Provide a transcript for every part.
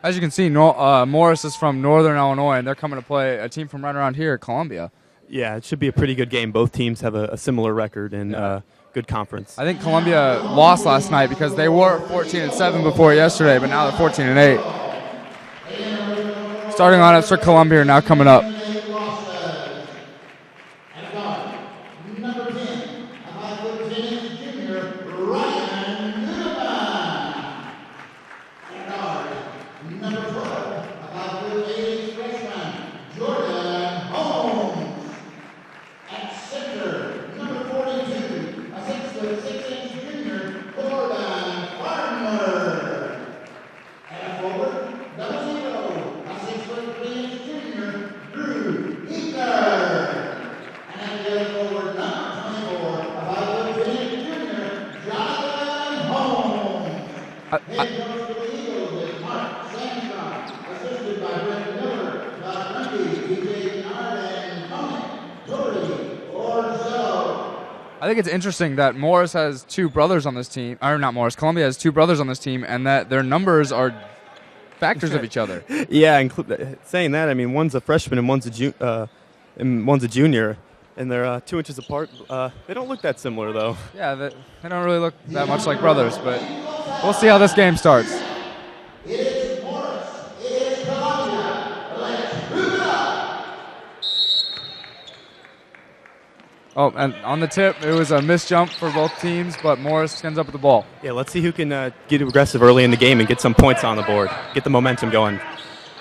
As you can see, Morris is from Northern Illinois, and they're coming to play a team from right around here, Columbia. Yeah, it should be a pretty good game. Both teams have a similar record and good conference. I think Columbia lost last night because they were 14-7 before yesterday, but now they're 14-8. Starting lineups for Columbia are now coming up. I think it's interesting that Morris has two brothers on this team, or not Morris, Columbia has two brothers on this team, and that their numbers are factors of each other. Yeah, saying that, I mean, one's a freshman and one's a junior, and they're 2 inches apart. They don't look that similar, though. Yeah, they don't really look that much like brothers, but we'll see how this game starts. Oh, and on the tip, it was a missed jump for both teams, but Morris ends up with the ball. Yeah, let's see who can get aggressive early in the game and get some points on the board, get the momentum going.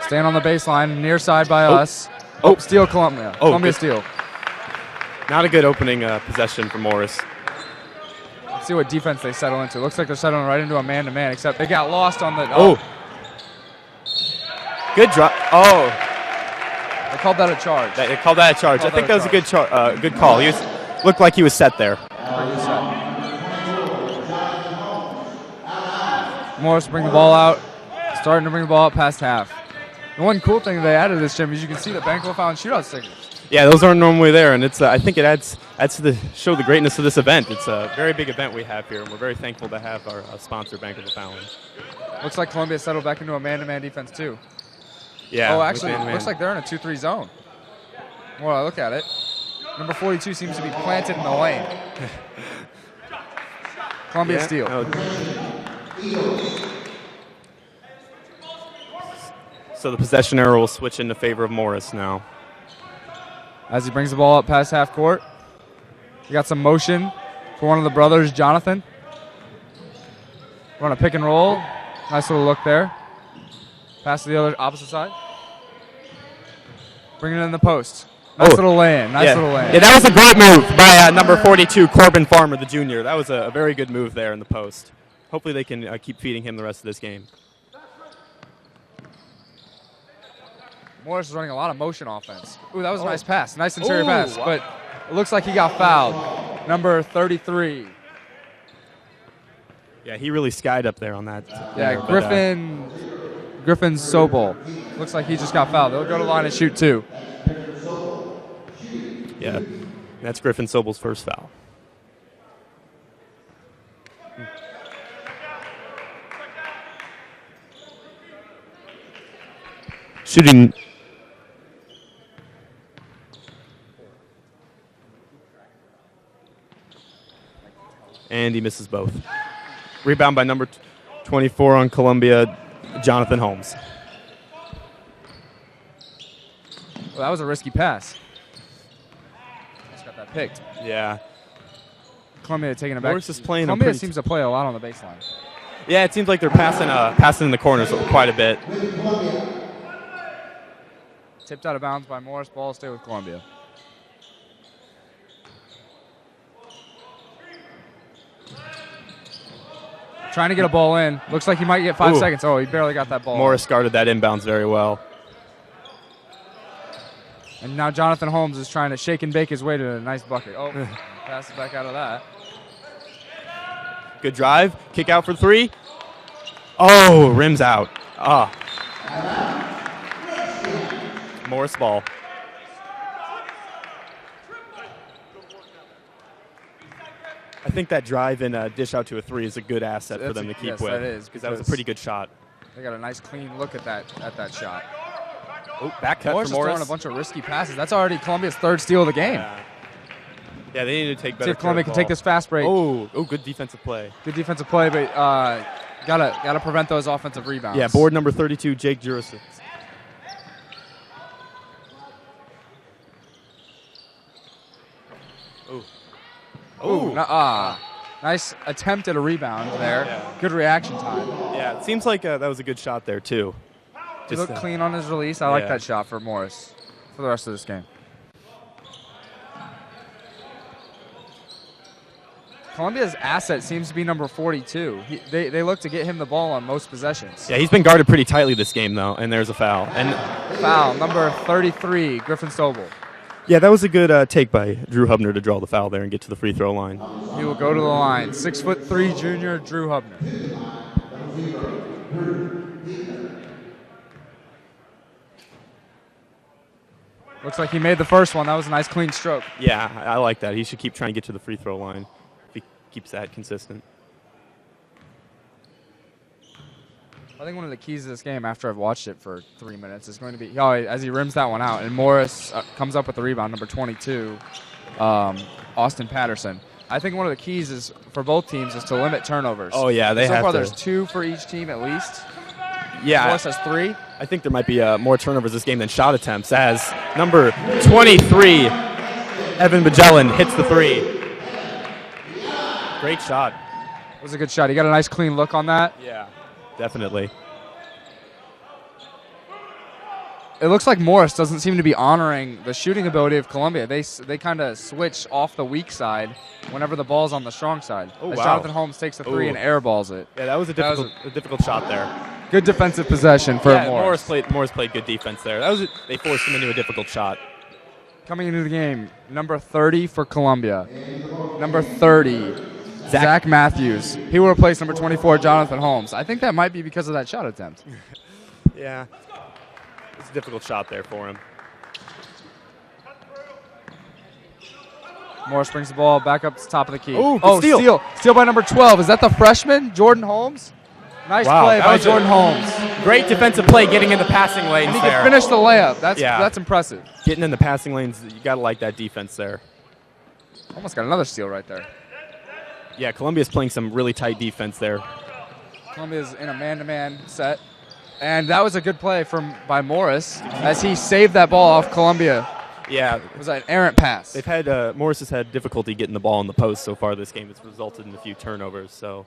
Staying on the baseline, near side by us. Steal Columbia. Columbia steal. Not a good opening possession for Morris. Let's see what defense they settle into. Looks like they're settling right into a man-to-man, except they got lost on the... Good drop. They called that a charge. They called that a charge. I think that was a good call. He looked like he was set there. Morris bring the ball out, starting to bring the ball out past half. The one cool thing they added to this, Jim, is you can see the Banquet Fallon shootout stickers. Yeah, those aren't normally there, and it's I think it adds to show the greatness of this event. It's a very big event we have here, and we're very thankful to have our sponsor, Banquet Fallon. Looks like Columbia settled back into a man-to-man defense, too. Yeah. Oh, actually, it looks like they're in a 2-3 zone. Well, I look at it. Number 42 seems to be planted in the lane. Columbia steal. So the possession arrow will switch in favor of Morris now. As he brings the ball up past half court. We got some motion for one of the brothers, Jonathan. We're on a pick and roll. Nice little look there. Pass to the other opposite side. Bring it in the post. Nice little lay-in. Little lay-in. Yeah, that was a great move by number 42, Corbin Farmer, the junior. That was a very good move there in the post. Hopefully they can keep feeding him the rest of this game. Morris is running a lot of motion offense. Ooh, that was a nice pass. Nice interior pass. Wow. But it looks like he got fouled. Number 33. Yeah, he really skied up there on that. Griffin Sobol. Looks like he just got fouled. They'll go to line and shoot two. Yeah, that's Griffin Sobol's first foul. Shooting. And he misses both. Rebound by number 24 on Columbia, Jonathan Holmes. Well, that was a risky pass. Just got that picked. Yeah. Columbia taking it back. Morris is playing. Columbia seems to play a lot on the baseline. Yeah, it seems like they're passing in the corners quite a bit. Tipped out of bounds by Morris. Ball stay with Columbia. Trying to get a ball in. Looks like he might get 5 seconds. Oh, he barely got that ball. Morris guarded that inbounds very well. And now Jonathan Holmes is trying to shake and bake his way to a nice bucket. Oh, passes back out of that. Good drive. Kick out for three. Oh, rims out. Morris ball. I think that drive and dish out to a three is a good asset for them to keep with. That is. Because that was a pretty good shot. They got a nice clean look at that shot. Oh, back cut Morris for Morris. is throwing a bunch of risky passes. That's already Columbia's third steal of the game. Yeah, they need to take better. See if Columbia can take this fast break. Oh, good defensive play. Good defensive play, but gotta prevent those offensive rebounds. Yeah, board number 32, Jake Jurisic. Nice attempt at a rebound there. Yeah. Good reaction time. Yeah, it seems like that was a good shot there, too. He looked clean on his release. I like that shot for Morris for the rest of this game. Columbia's asset seems to be number 42. They look to get him the ball on most possessions. Yeah, he's been guarded pretty tightly this game, though, and there's a foul. And foul, number 33, Griffin Sobel. Yeah, that was a good take by Drew Hubner to draw the foul there and get to the free throw line. He will go to the line. 6'3" junior Drew Hubner. Looks like he made the first one. That was a nice clean stroke. Yeah, I like that. He should keep trying to get to the free throw line if he keeps that consistent. I think one of the keys to this game, after I've watched it for 3 minutes, is going to be as he rims that one out, and Morris comes up with the rebound, number 22, Austin Patterson. I think one of the keys is for both teams is to limit turnovers. Oh yeah, they have so far to. There's 2 for each team at least. Yeah, Morris has 3. I think there might be more turnovers this game than shot attempts, as number 23, Evan Magellan, hits the 3. Great shot. It was a good shot. He got a nice clean look on that. Yeah, definitely. It looks like Morris doesn't seem to be honoring the shooting ability of Columbia. They kind of switch off the weak side whenever the ball's on the strong side. Oh, as wow. Jonathan Holmes takes the 3 and airballs it. Yeah, that was a difficult shot there. Good defensive possession for Morris. Morris played good defense there. They forced him into a difficult shot. Coming into the game, number 30 for Columbia. Number 30, Zach Matthews. He will replace number 24, Jonathan Holmes. I think that might be because of that shot attempt. Yeah. It's a difficult shot there for him. Morris brings the ball back up to the top of the key. Ooh, steal. Steal by number 12. Is that the freshman, Jordan Holmes? Nice play by Jordan Holmes. Great defensive play getting in the passing lanes and he there. can finish the layup. That's impressive. Getting in the passing lanes, you got to like that defense there. Almost got another steal right there. Yeah, Columbia's playing some really tight defense there. Columbia's in a man-to-man set. And that was a good play by Morris as he saved that ball off Columbia. Yeah. It was an errant pass. They've had Morris has had difficulty getting the ball in the post so far this game. It's resulted in a few turnovers. So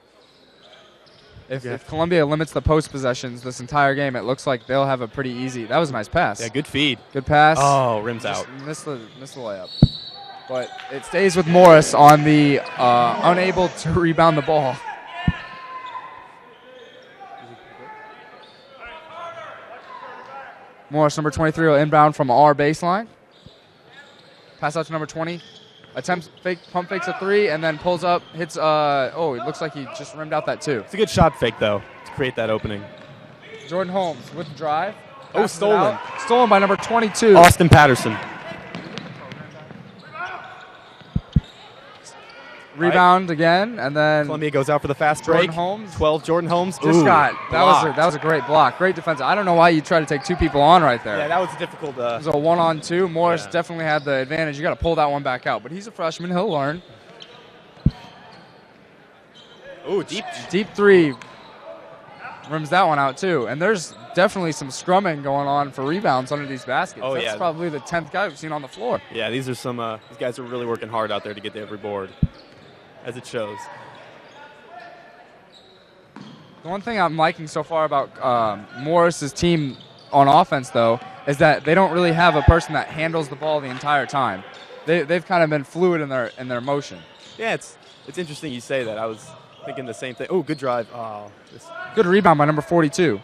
if Columbia limits the post possessions this entire game, it looks like they'll have a pretty easy. That was a nice pass. Yeah, good feed. Good pass. Oh, rims out. Missed the layup. But it stays with Morris on the unable to rebound the ball. Morris, number 23, will inbound from our baseline. Pass out to number 20. Attempts pump fakes a 3, and then pulls up, hits. It looks like he just rimmed out that 2. It's a good shot fake, though, to create that opening. Jordan Holmes with the drive. Stolen. Stolen by number 22. Austin Patterson. Rebound again, and then Columbia goes out for the fast break. Jordan Holmes. 12, Jordan Holmes. That was a great block. Great defense. I don't know why you try to take 2 people on right there. Yeah, that was a difficult. It was a 1-on-2. Morris definitely had the advantage. You got to pull that one back out, but he's a freshman. He'll learn. Ooh, deep 3. Rims that one out too. And there's definitely some scrumming going on for rebounds under these baskets. Oh, That's probably the 10th guy we've seen on the floor. Yeah, these guys are really working hard out there to get to every board, as it shows. The one thing I'm liking so far about Morris's team on offense, though, is that they don't really have a person that handles the ball the entire time. They've kind of been fluid in their motion. Yeah, it's interesting you say that. I was thinking the same thing. Oh, good drive. Oh, good rebound by number 42.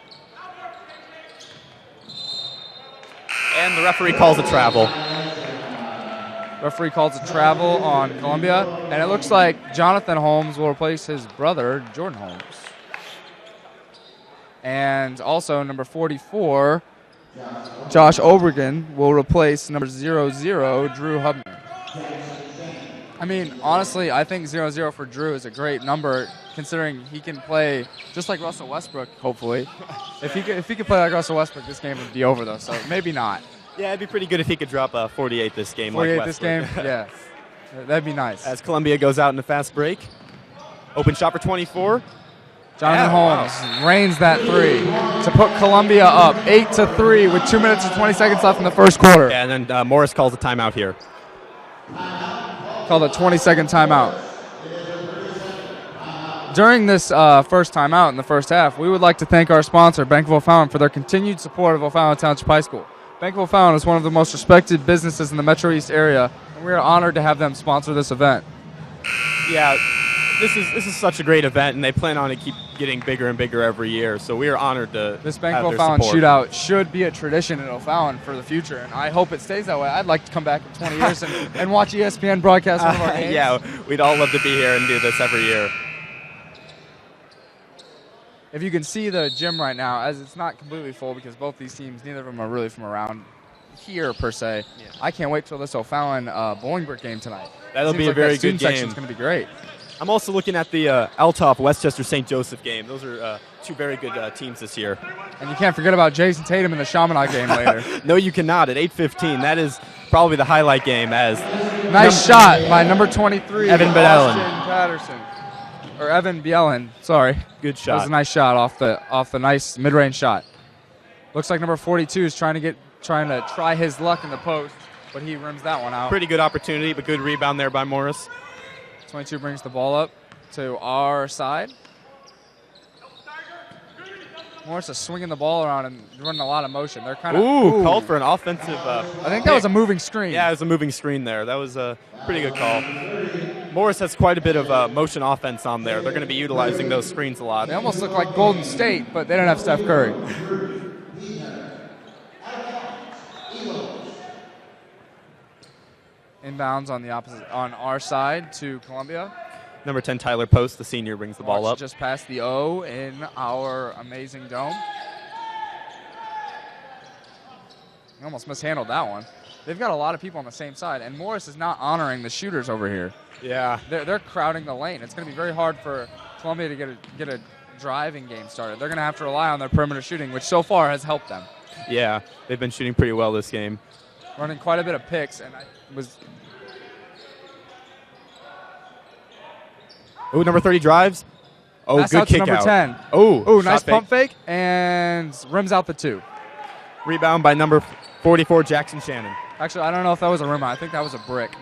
And the referee calls a travel. Referee calls a travel on Columbia, and it looks like Jonathan Holmes will replace his brother, Jordan Holmes. And also number 44, Josh Obregon, will replace number 00, Drew Hubner. I mean, honestly, I think 0-0 for Drew is a great number, considering he can play just like Russell Westbrook. Hopefully, if he could play like Russell Westbrook, this game would be over though. So maybe not. Yeah, it'd be pretty good if he could drop 48 this game. 48 like this game, yeah, that'd be nice. As Columbia goes out in a fast break, open shot for 24. Jonathan Holmes rains that three to put Columbia up 8-3 with 2 minutes and 20 seconds left in the first quarter. Yeah, and then Morris calls a timeout here. Called a 20-second timeout. During this first timeout in the first half, we would like to thank our sponsor, Bank of O'Fallon, for their continued support of O'Fallon Township High School. Bank of O'Fallon is one of the most respected businesses in the Metro East area, and we are honored to have them sponsor this event. Yeah, this is such a great event, and they plan on it keep getting bigger and bigger every year. So we are honored to this Bank have of their O'Fallon support. Shootout should be a tradition in O'Fallon for the future, and I hope it stays that way. I'd like to come back in 20 years and watch ESPN broadcast one of our games. Yeah, we'd all love to be here and do this every year. If you can see the gym right now, as it's not completely full because both these teams, neither of them are really from around here per se. Yeah. I can't wait till this O'Fallon Bolingbrook game tonight. That'll be a very good game. It's going to be great. I'm also looking at the Althoff Westchester St. Joseph game. Those are two very good teams this year. And you can't forget about Jason Tatum in the Chaminade game later. No, you cannot. At 8:15, that is probably the highlight game. As nice shot by number 23, Evan Bielen. Patterson, or Evan Bielen. Sorry, good shot. That was a nice shot off the nice mid-range shot. Looks like number 42 is trying to try his luck in the post, but he rims that one out. Pretty good opportunity, but good rebound there by Morris. 22 brings the ball up to our side. Morris is swinging the ball around and running a lot of motion. They're kind of called for an offensive. I think that was a moving screen. Yeah, it was a moving screen there. That was a pretty good call. Morris has quite a bit of motion offense on there. They're going to be utilizing those screens a lot. They almost look like Golden State, but they don't have Steph Curry. Inbounds on our side to Columbia. Number 10, Tyler Post, the senior, brings the ball up. Just past the O in our amazing dome. He almost mishandled that one. They've got a lot of people on the same side, and Morris is not honoring the shooters over here. Yeah. They're crowding the lane. It's going to be very hard for Columbia to get a driving game started. They're going to have to rely on their perimeter shooting, which so far has helped them. Yeah, they've been shooting pretty well this game. Running quite a bit of picks, and I was... Oh, number 30 drives. Oh, pass good out to kick number out. 10. Oh, nice pump fake, and rims out the 2. Rebound by number 44, Jackson Shannon. Actually, I don't know if that was a rim. I think that was a brick.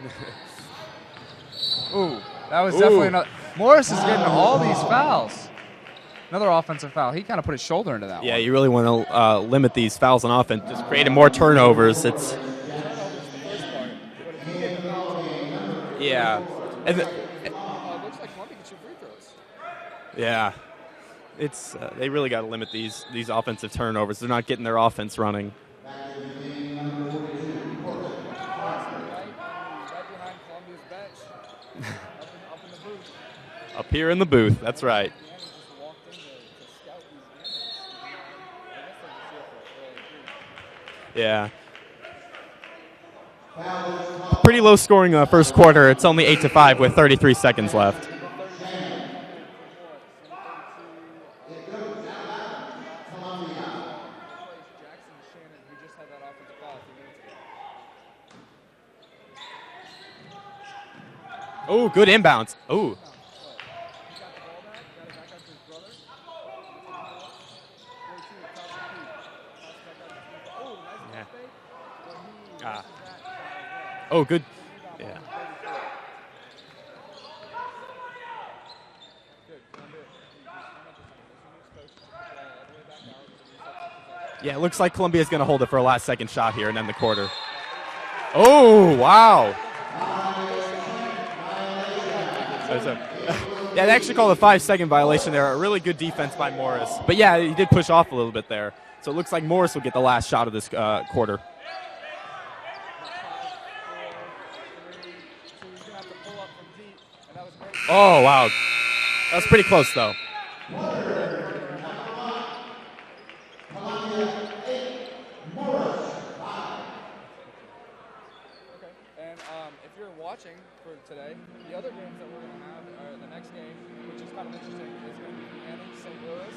Ooh, that was definitely another. Morris is getting all these fouls. Another offensive foul. He kind of put his shoulder into that one. Yeah, you really want to limit these fouls on offense. Just creating more turnovers. It's... Yeah. And yeah, it's they really got to limit these offensive turnovers. They're not getting their offense running. Up here in the booth, that's right. Yeah. Pretty low scoring first quarter. It's only 8-5 with 33 seconds left. Oh, good inbounds. Oh. Yeah. Oh, good. Yeah. Yeah, it looks like Columbia's going to hold it for a last second shot here and end the quarter. Oh, wow. Yeah, they actually called a 5-second violation there. A really good defense by Morris. But yeah, he did push off a little bit there. So it looks like Morris will get the last shot of this quarter. Oh, wow. That was pretty close, though. And if you're watching for today. The other games that we're going to have are the next game, which is kind of interesting, is going to be Indiana, St. Louis,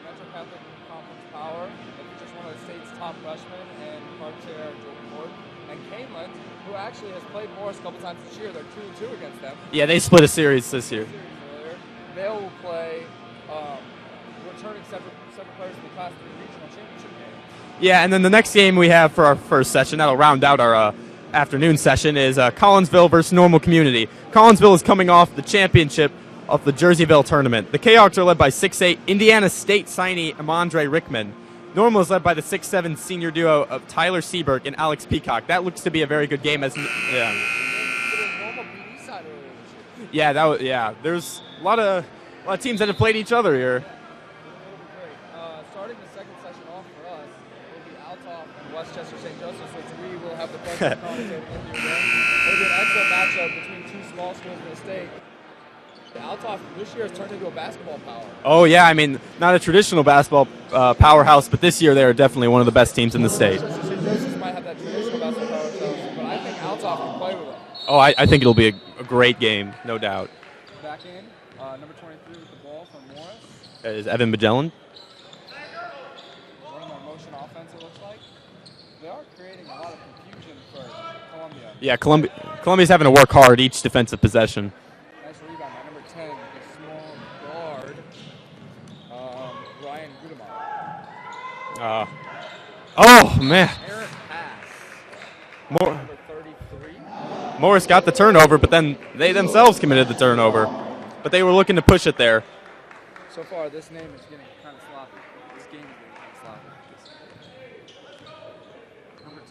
Metro Catholic Conference Power, that features one of the state's top freshmen, and Cartier Jordan Ford, and Caneland, who actually has played Morris a couple times this year. They're 2-2 against them. Yeah, they split a series this year. They will play returning separate players in the Class 3 regional championship game. Yeah, and then the next game we have for our first session, that'll round out our afternoon session, is Collinsville versus Normal Community. Collinsville is coming off the championship of the Jerseyville tournament. The K-Hawks are led by 6'8" Indiana State signee Amandre Rickman. Normal is led by the 6'7" senior duo of Tyler Seberg and Alex Peacock. That looks to be a very good game. There's a lot of teams that have played each other here. Starting the second session off for us will be Altoff and Westchester St. Joseph's, which we will have the pleasure of commentating in here. It'll be an excellent matchup between two small schools in the state. Altoff this year has turned into a basketball power. Oh, yeah. I mean, not a traditional basketball powerhouse, but this year they are definitely one of the best teams in the state. St. Joseph's might have that traditional basketball powerhouse, but I think Altoff can play with them. Oh, I think it'll be a great game, no doubt. Back in, number 23 with the ball from Morris. That is Evan Magellan. Running their motion offense, it looks like. They are creating a lot of confusion for Columbia. Yeah, Columbia's having to work hard each defensive possession. Nice rebound by number 10, the small guard, Ryan Gudemeyer. Oh, man. Eric Pass. More. Number 33. Morris got the turnover, but then they themselves committed the turnover. But they were looking to push it there. So far, this name is getting kind of sloppy. This game is getting kind of sloppy. Number 10.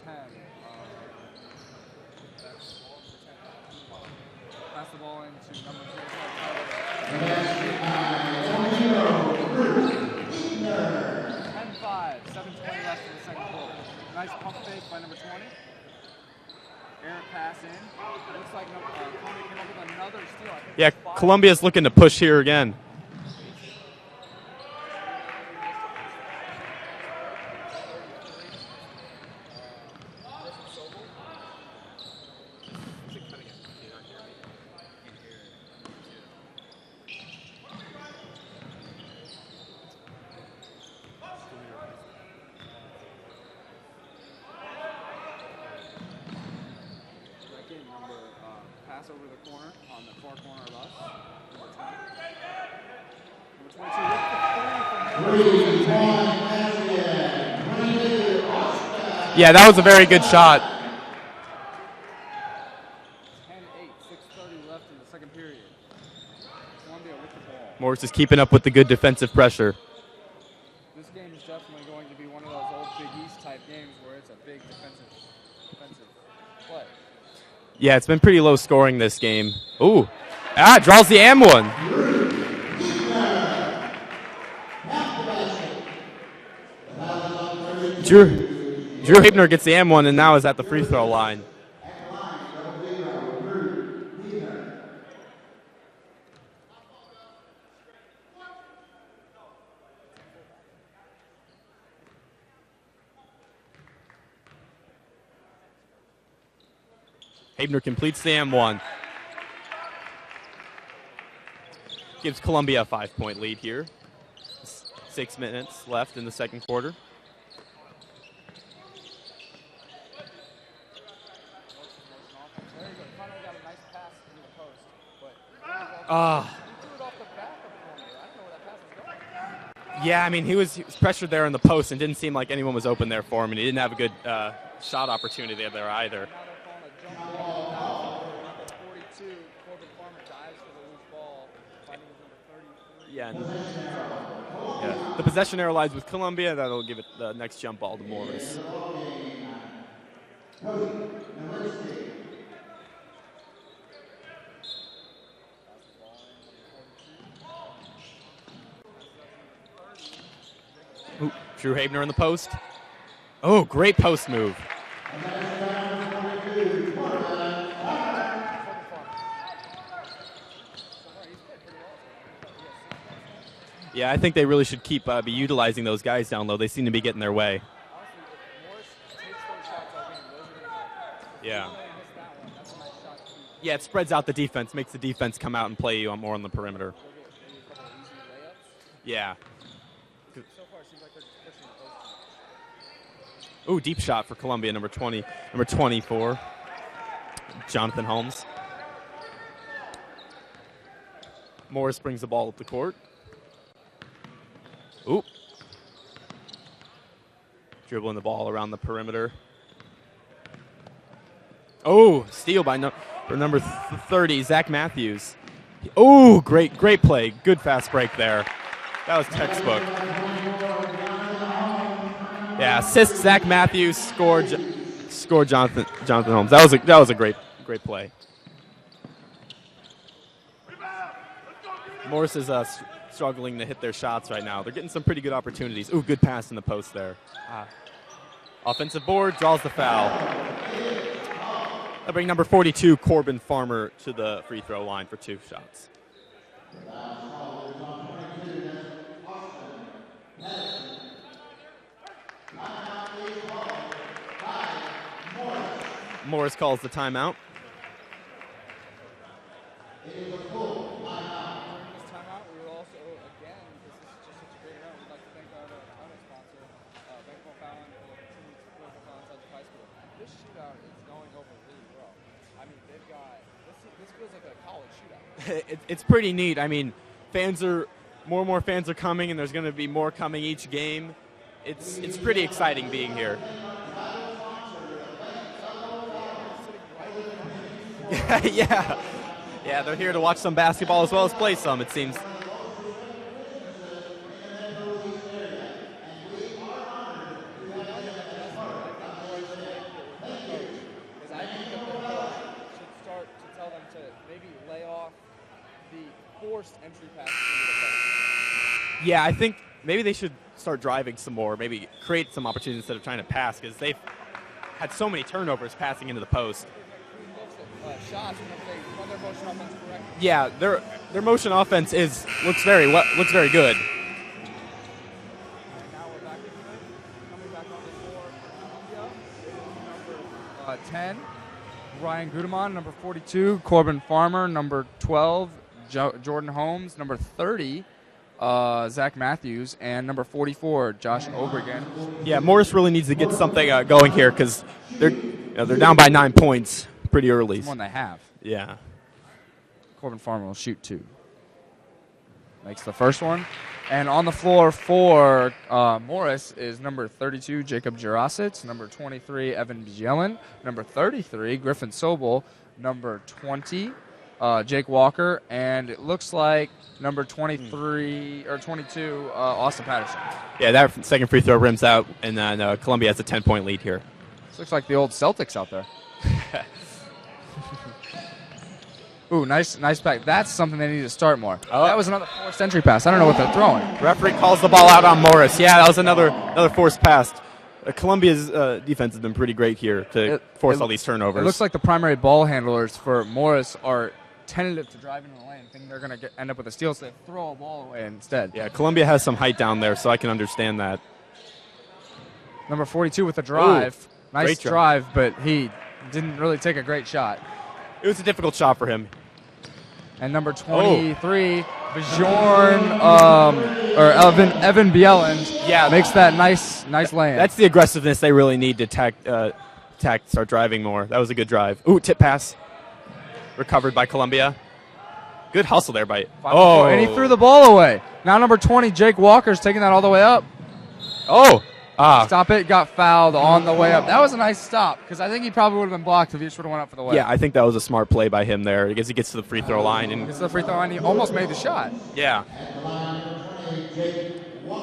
Pass the ball into number 10-5, 7:20 left in the second quarter. Nice pump fake by number 20. Eric pass in. Looks like Columbia came up with another steal. Yeah, Columbia's looking to push here again. Pass over the corner on the far corner of us. Number 20. Number 22. Yeah, that was a very good shot. 10-8, 6:30 left in the second period. Columbia with the ball. Morris is keeping up with the good defensive pressure. This game is definitely going to be one of those old Big East type games where it's a big defensive play. Yeah, it's been pretty low scoring this game. Ooh. Draws the AM one. Drew Habner gets the AM one and now is at the free throw line. Habner completes the M1. Gives Columbia a 5-point lead here. 6 minutes left in the second quarter. Yeah, I mean, he was pressured there in the post and didn't seem like anyone was open there for him, and he didn't have a good shot opportunity there either. Yeah, the possession arrow lies with Columbia. That'll give it the next jump ball to Morris. Ooh, Drew Habner in the post. Oh, great post move. Yeah, I think they really should keep be utilizing those guys down low. They seem to be getting their way. Yeah. Yeah, it spreads out the defense, makes the defense come out and play you more on the perimeter. Yeah. Ooh, deep shot for Columbia, number 24, Jonathan Holmes. Morris brings the ball up the court. Ooh. Dribbling the ball around the perimeter. Oh, steal by for number 30, Zach Matthews. Oh, great play. Good fast break there. That was textbook. Yeah, assist Zach Matthews, score Jonathan Holmes. That was a great play. Morris is struggling to hit their shots right now. They're getting some pretty good opportunities. Ooh, good pass in the post there. Offensive board, draws the foul. They'll bring number 42, Corbin Farmer, to the free throw line for 2 shots. Morris calls the timeout. This shootout is going over really well. I mean, they've got this feels like a college shootout. It's pretty neat. I mean, more and more fans are coming, and there's going to be more coming each game. It's pretty exciting being here. Yeah, they're here to watch some basketball as well as play some, it seems. Entry passes into the post. Yeah, I think maybe they should start driving some more, maybe create some opportunities instead of trying to pass, because they've had so many turnovers passing into the post. Shots whenever they run their motion offense correctly. Yeah, their motion offense looks very good. Now we're back into it. Coming back on the floor, number 10, Ryan Gudeman, number 42, Corbin Farmer, number 12, Jordan Holmes, number 30, Zach Matthews, and number 44, Josh Obregon. Yeah, Morris really needs to get something going here because they're down by 9 points pretty early. It's more than they have. Yeah. Corbin Farmer will shoot 2. Makes the first one. And on the floor for Morris is number 32, Jacob Jurasic, number 23, Evan Bjellan, number 33, Griffin Sobel, number 20, Jake Walker, and it looks like number 23 or 22, Austin Patterson. Yeah, that second free throw rims out, and then Columbia has a 10-point lead here. This looks like the old Celtics out there. Ooh, nice back. That's something they need to start more. Oh. That was another forced entry pass. I don't know what they're throwing. Referee calls the ball out on Morris. Yeah, that was another forced pass. Columbia's defense has been pretty great here to force all these turnovers. It looks like the primary ball handlers for Morris are tentative to drive into the lane, thinking they're going to end up with a steal, so they throw a ball away instead. Yeah, Columbia has some height down there, so I can understand that. Number 42 with a drive. Ooh, nice drive, but he didn't really take a great shot. It was a difficult shot for him. And number 23, Bjorn, or Evan Bjelland, makes that nice lane. That's the aggressiveness they really need to start driving more. That was a good drive. Ooh, tip pass. Recovered by Columbia. Good hustle there by. Oh, and he threw the ball away. Now number 20, Jake Walker's taking that all the way up. Stop it, got fouled on the way up. That was a nice stop, because I think he probably would have been blocked if he just would have went up for the way. Yeah, I think that was a smart play by him there. I guess he gets to the free throw line. Gets to the free throw line, he almost made the shot. Yeah.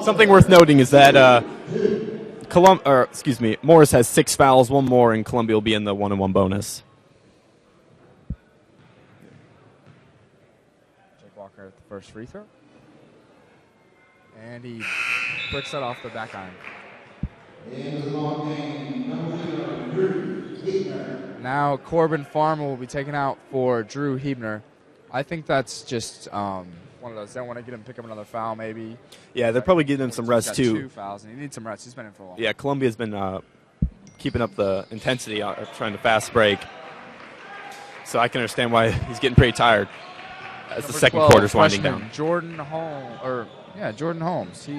Something worth noting is that Morris has 6 fouls, 1 more, and Columbia will be in the 1-on-1 bonus. Jake Walker at the first free throw. And he bricks that off the back iron. Now Corbin Farmer will be taken out for Drew Hebner. I think that's just one of those. They don't want to get him to pick up another foul, maybe. Yeah, they're probably getting him some rest too. 2 fouls, and he needs some rest. He's been in for a while. Yeah, Columbia's been keeping up the intensity, trying to fast break. so I can understand why he's getting pretty tired as the second 12, quarter's winding freshman down. Jordan Holmes. He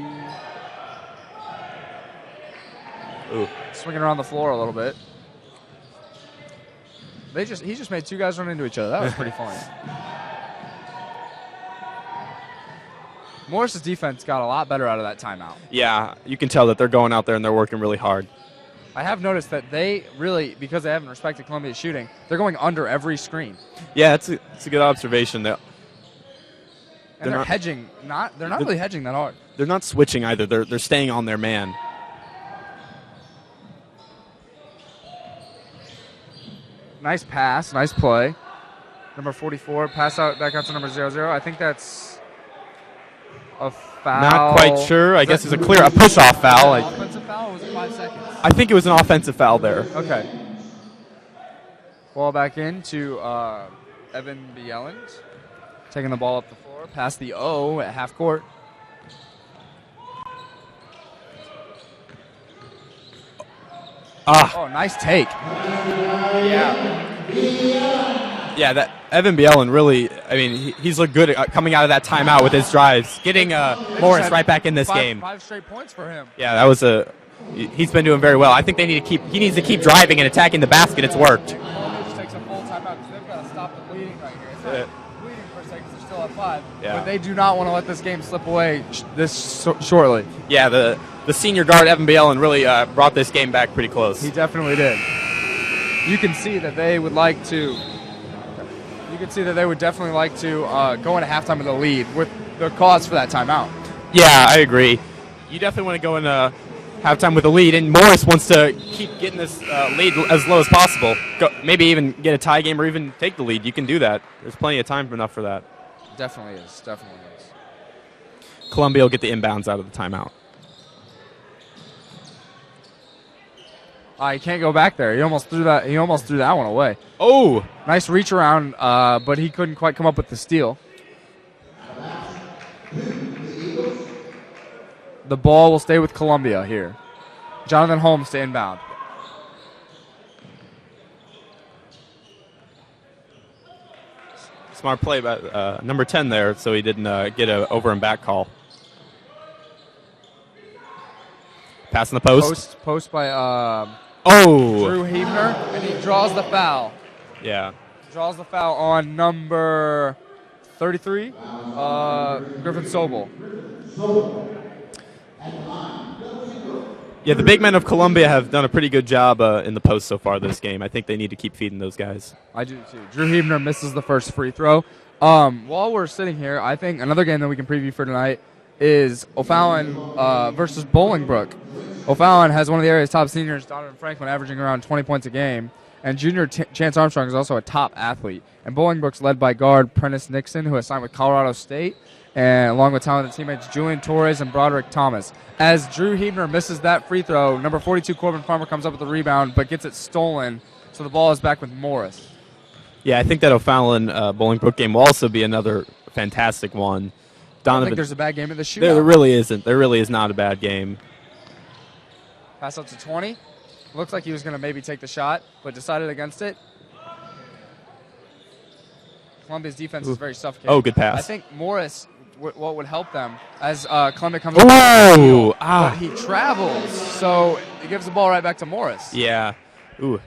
Ooh. swinging around the floor a little bit. He just made two guys run into each other. That was pretty funny. Morris's defense got a lot better out of that timeout. Yeah, you can tell that they're going out there and they're working really hard. I have noticed that they really, because they haven't respected Columbia's shooting, they're going under every screen. Yeah, it's a good observation. And they're hedging. They're not really hedging that hard. They're not switching either. They're staying on their man. Nice pass, nice play. Number 44, pass out back out to number 00. I think that's a foul. Not quite sure. I guess it's a push-off foul. Offensive foul, or was it 5 seconds? I think it was an offensive foul there. Okay. Ball back in to Evan Bieland. Taking the ball up the floor, past the O at half court. Oh, nice take. Yeah, that Evan Bielan really, I mean, he's looked good coming out of that timeout with his drives, getting Morris right back in this game. 5 straight points for him. Yeah, that was he's been doing very well. I think he needs to keep driving and attacking the basket. It's worked. Columbia just takes a full timeout because they've got to stop the bleeding right here. It's not bleeding per se because they're still at 5, but they do not want to let this game slip away this shortly. Yeah, the senior guard, Evan Bielan, really brought this game back pretty close. He definitely did. You can see that they would like to. You can see that they would definitely like to go into halftime with a lead with the cause for that timeout. Yeah, I agree. You definitely want to go into halftime with a lead, and Morris wants to keep getting this lead as low as possible. Maybe even get a tie game or even take the lead. You can do that. There's plenty of time enough for that. Definitely is. Definitely is. Columbia will get the inbounds out of the timeout. He can't go back there. He almost threw that. He almost threw that one away. Oh, nice reach around, but he couldn't quite come up with the steal. The ball will stay with Columbia here. Jonathan Holmes to inbound. Smart play by number 10 there, so he didn't get an over and back call. Pass in the post. Post by Drew Hebner, and he draws the foul. Yeah. Draws the foul on number 33, Griffin Sobel. Yeah, the big men of Columbia have done a pretty good job in the post so far this game. I think they need to keep feeding those guys. I do too. Drew Hebner misses the first free throw. While we're sitting here, I think another game that we can preview for tonight is O'Fallon versus Bolingbrook. O'Fallon has one of the area's top seniors, Donovan Franklin, averaging around 20 points a game. And junior Chance Armstrong is also a top athlete. And Bolingbrook's led by guard Prentice Nixon, who has signed with Colorado State, and along with talented teammates Julian Torres and Broderick Thomas. As Drew Hebner misses that free throw, number 42 Corbin Farmer comes up with the rebound, but gets it stolen, so the ball is back with Morris. Yeah, I think that O'Fallon Bolingbrook game will also be another fantastic one. I don't think there's a bad game in the shootout. There really isn't. There really is not a bad game. Pass up to 20. Looks like he was going to maybe take the shot, but decided against it. Columbia's defense is very suffocating. Oh, good pass. I think Morris, what would help them as Columbia comes up. But he travels, so he gives the ball right back to Morris. Yeah. Ooh.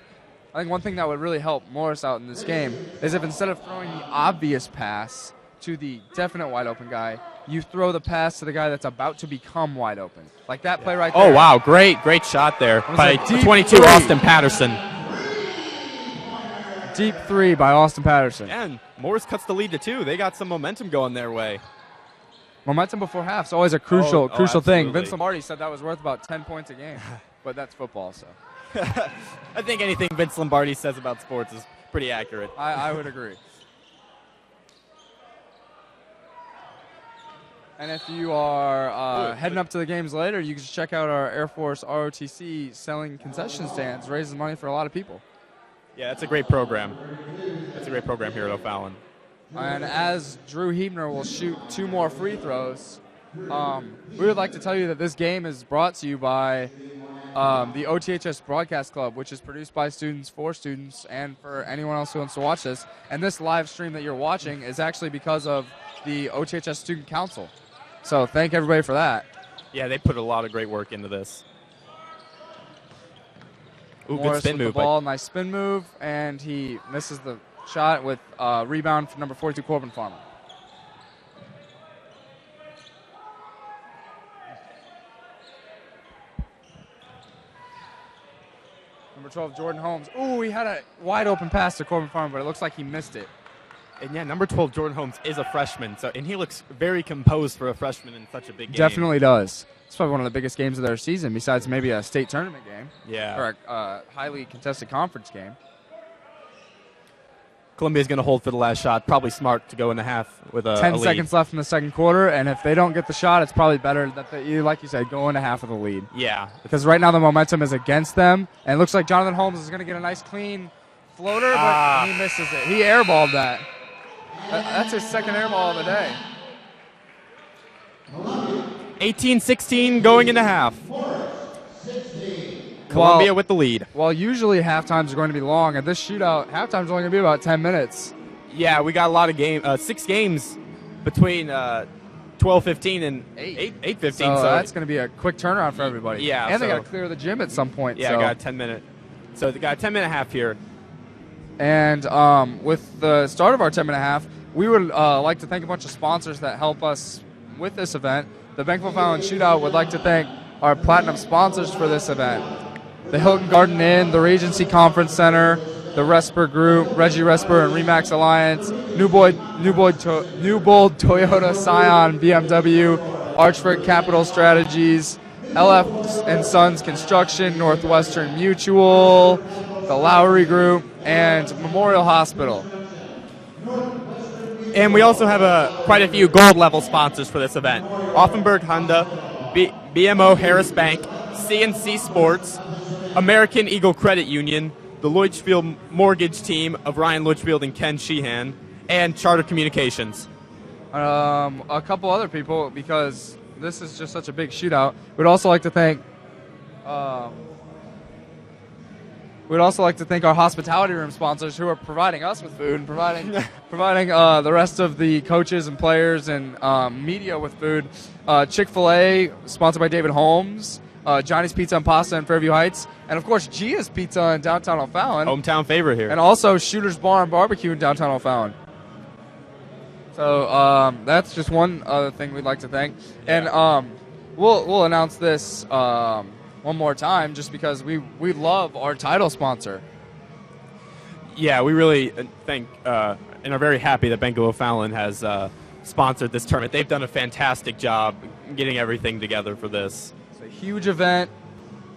I think one thing that would really help Morris out in this game is if instead of throwing the obvious pass to the definite wide open guy, you throw the pass to the guy that's about to become wide open. Like that play right there. Oh, wow. Great shot there by 22 three. Austin Patterson. Deep three by Austin Patterson. And Morris cuts the lead to 2. They got some momentum going their way. Momentum before half is always a crucial thing. absolutely. Vince Lombardi said that was worth about 10 points a game, but that's football, so. I think anything Vince Lombardi says about sports is pretty accurate. I would agree. And if you are heading up to the games later, you can just check out our Air Force ROTC selling concession stands, raises money for a lot of people. Yeah, that's a great program. That's a great program here at O'Fallon. And as Drew Hebner will shoot 2 more free throws, we would like to tell you that this game is brought to you by the OTHS Broadcast Club, which is produced by students for students and for anyone else who wants to watch this. And this live stream that you're watching is actually because of the OTHS Student Council. So thank everybody for that. Yeah, they put a lot of great work into this. Ooh, Morris good spin with move. the ball, nice spin move, and he misses the shot with rebound from number 42, Corbin Farmer. Number 12, Jordan Holmes. Ooh, he had a wide open pass to Corbin Farmer, but it looks like he missed it. And yeah, number 12, Jordan Holmes, is a freshman, and he looks very composed for a freshman in such a big game. Definitely does. It's probably one of the biggest games of their season, besides maybe a state tournament game. Yeah. Or a highly contested conference game. Columbia's going to hold for the last shot. Probably smart to go in the half with a 10 lead. seconds left in the second quarter, and if they don't get the shot, it's probably better that they, like you said, go into half of the lead. Yeah. Because right now the momentum is against them, and it looks like Jonathan Holmes is going to get a nice clean floater, but he misses it. He airballed that. That's his second airball of the day. 18-16 going into half. Columbia with the lead. Well, usually halftimes are going to be long, and this shootout, halftime's only going to be about 10 minutes. Yeah, we got a lot of games. 6 games between 12:15 and 8:15. So that's going to be a quick turnaround for everybody. Yeah, and they got to clear the gym at some point. Yeah, so. got a 10-minute. So they got a 10-minute half here. And with the start of our 10-minute half, we would like to thank a bunch of sponsors that help us with this event. The Bankville Fallon Shootout would like to thank our platinum sponsors for this event. The Hilton Garden Inn, the Regency Conference Center, the Resper Group, Reggie Resper and Remax Alliance, Newbold Toyota Scion BMW, Archford Capital Strategies, LF and Sons Construction, Northwestern Mutual, the Lowry Group, and Memorial Hospital. And we also have quite a few gold level sponsors for this event. Offenburg Honda, BMO Harris Bank, CNC Sports, American Eagle Credit Union, the Leutchfield Mortgage Team of Ryan Leutchfield and Ken Sheehan, and Charter Communications. A couple other people, because this is just such a big shootout. We'd also like to thank our hospitality room sponsors who are providing us with food and providing the rest of the coaches and players and media with food. Chick-fil-A, sponsored by David Holmes. Johnny's Pizza and Pasta in Fairview Heights. And, of course, Gia's Pizza in downtown O'Fallon. Hometown favorite here. And also Shooter's Bar and Barbecue in downtown O'Fallon. So that's just one other thing we'd like to thank. Yeah. And we'll announce this one more time just because we love our title sponsor. Yeah, we really thank and are very happy that Bankville Fallon has sponsored this tournament. They've done a fantastic job getting everything together for this. It's a huge event.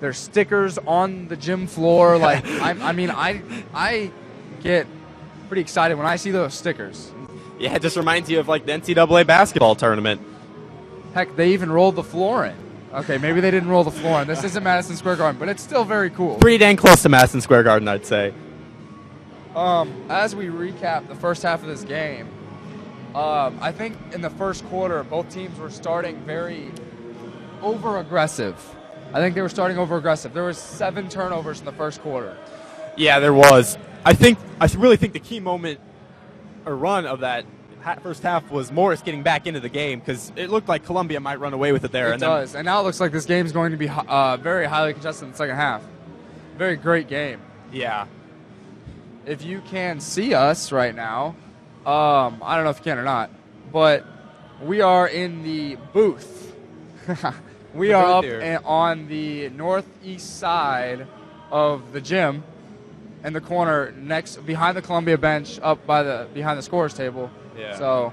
There's stickers on the gym floor. Like I get pretty excited when I see those stickers. Yeah, it just reminds you of like the NCAA basketball tournament. Heck, they even rolled the floor in. Okay, maybe they didn't roll the floor in. This isn't Madison Square Garden, but it's still very cool. Pretty dang close to Madison Square Garden, I'd say. As we recap the first half of this game, I think in the first quarter, both teams were starting very over-aggressive. I think they were starting over-aggressive. There were 7 turnovers in the first quarter. Yeah, there was. I really think the key moment or run of that first half was Morris getting back into the game because it looked like Columbia might run away with it there. It does. And now it looks like this game is going to be very highly contested in the second half. Very great game. Yeah. If you can see us right now, I don't know if you can or not, but we are in the booth. We are up on the northeast side of the gym in the corner behind the Columbia bench up behind the scorers table. Yeah. So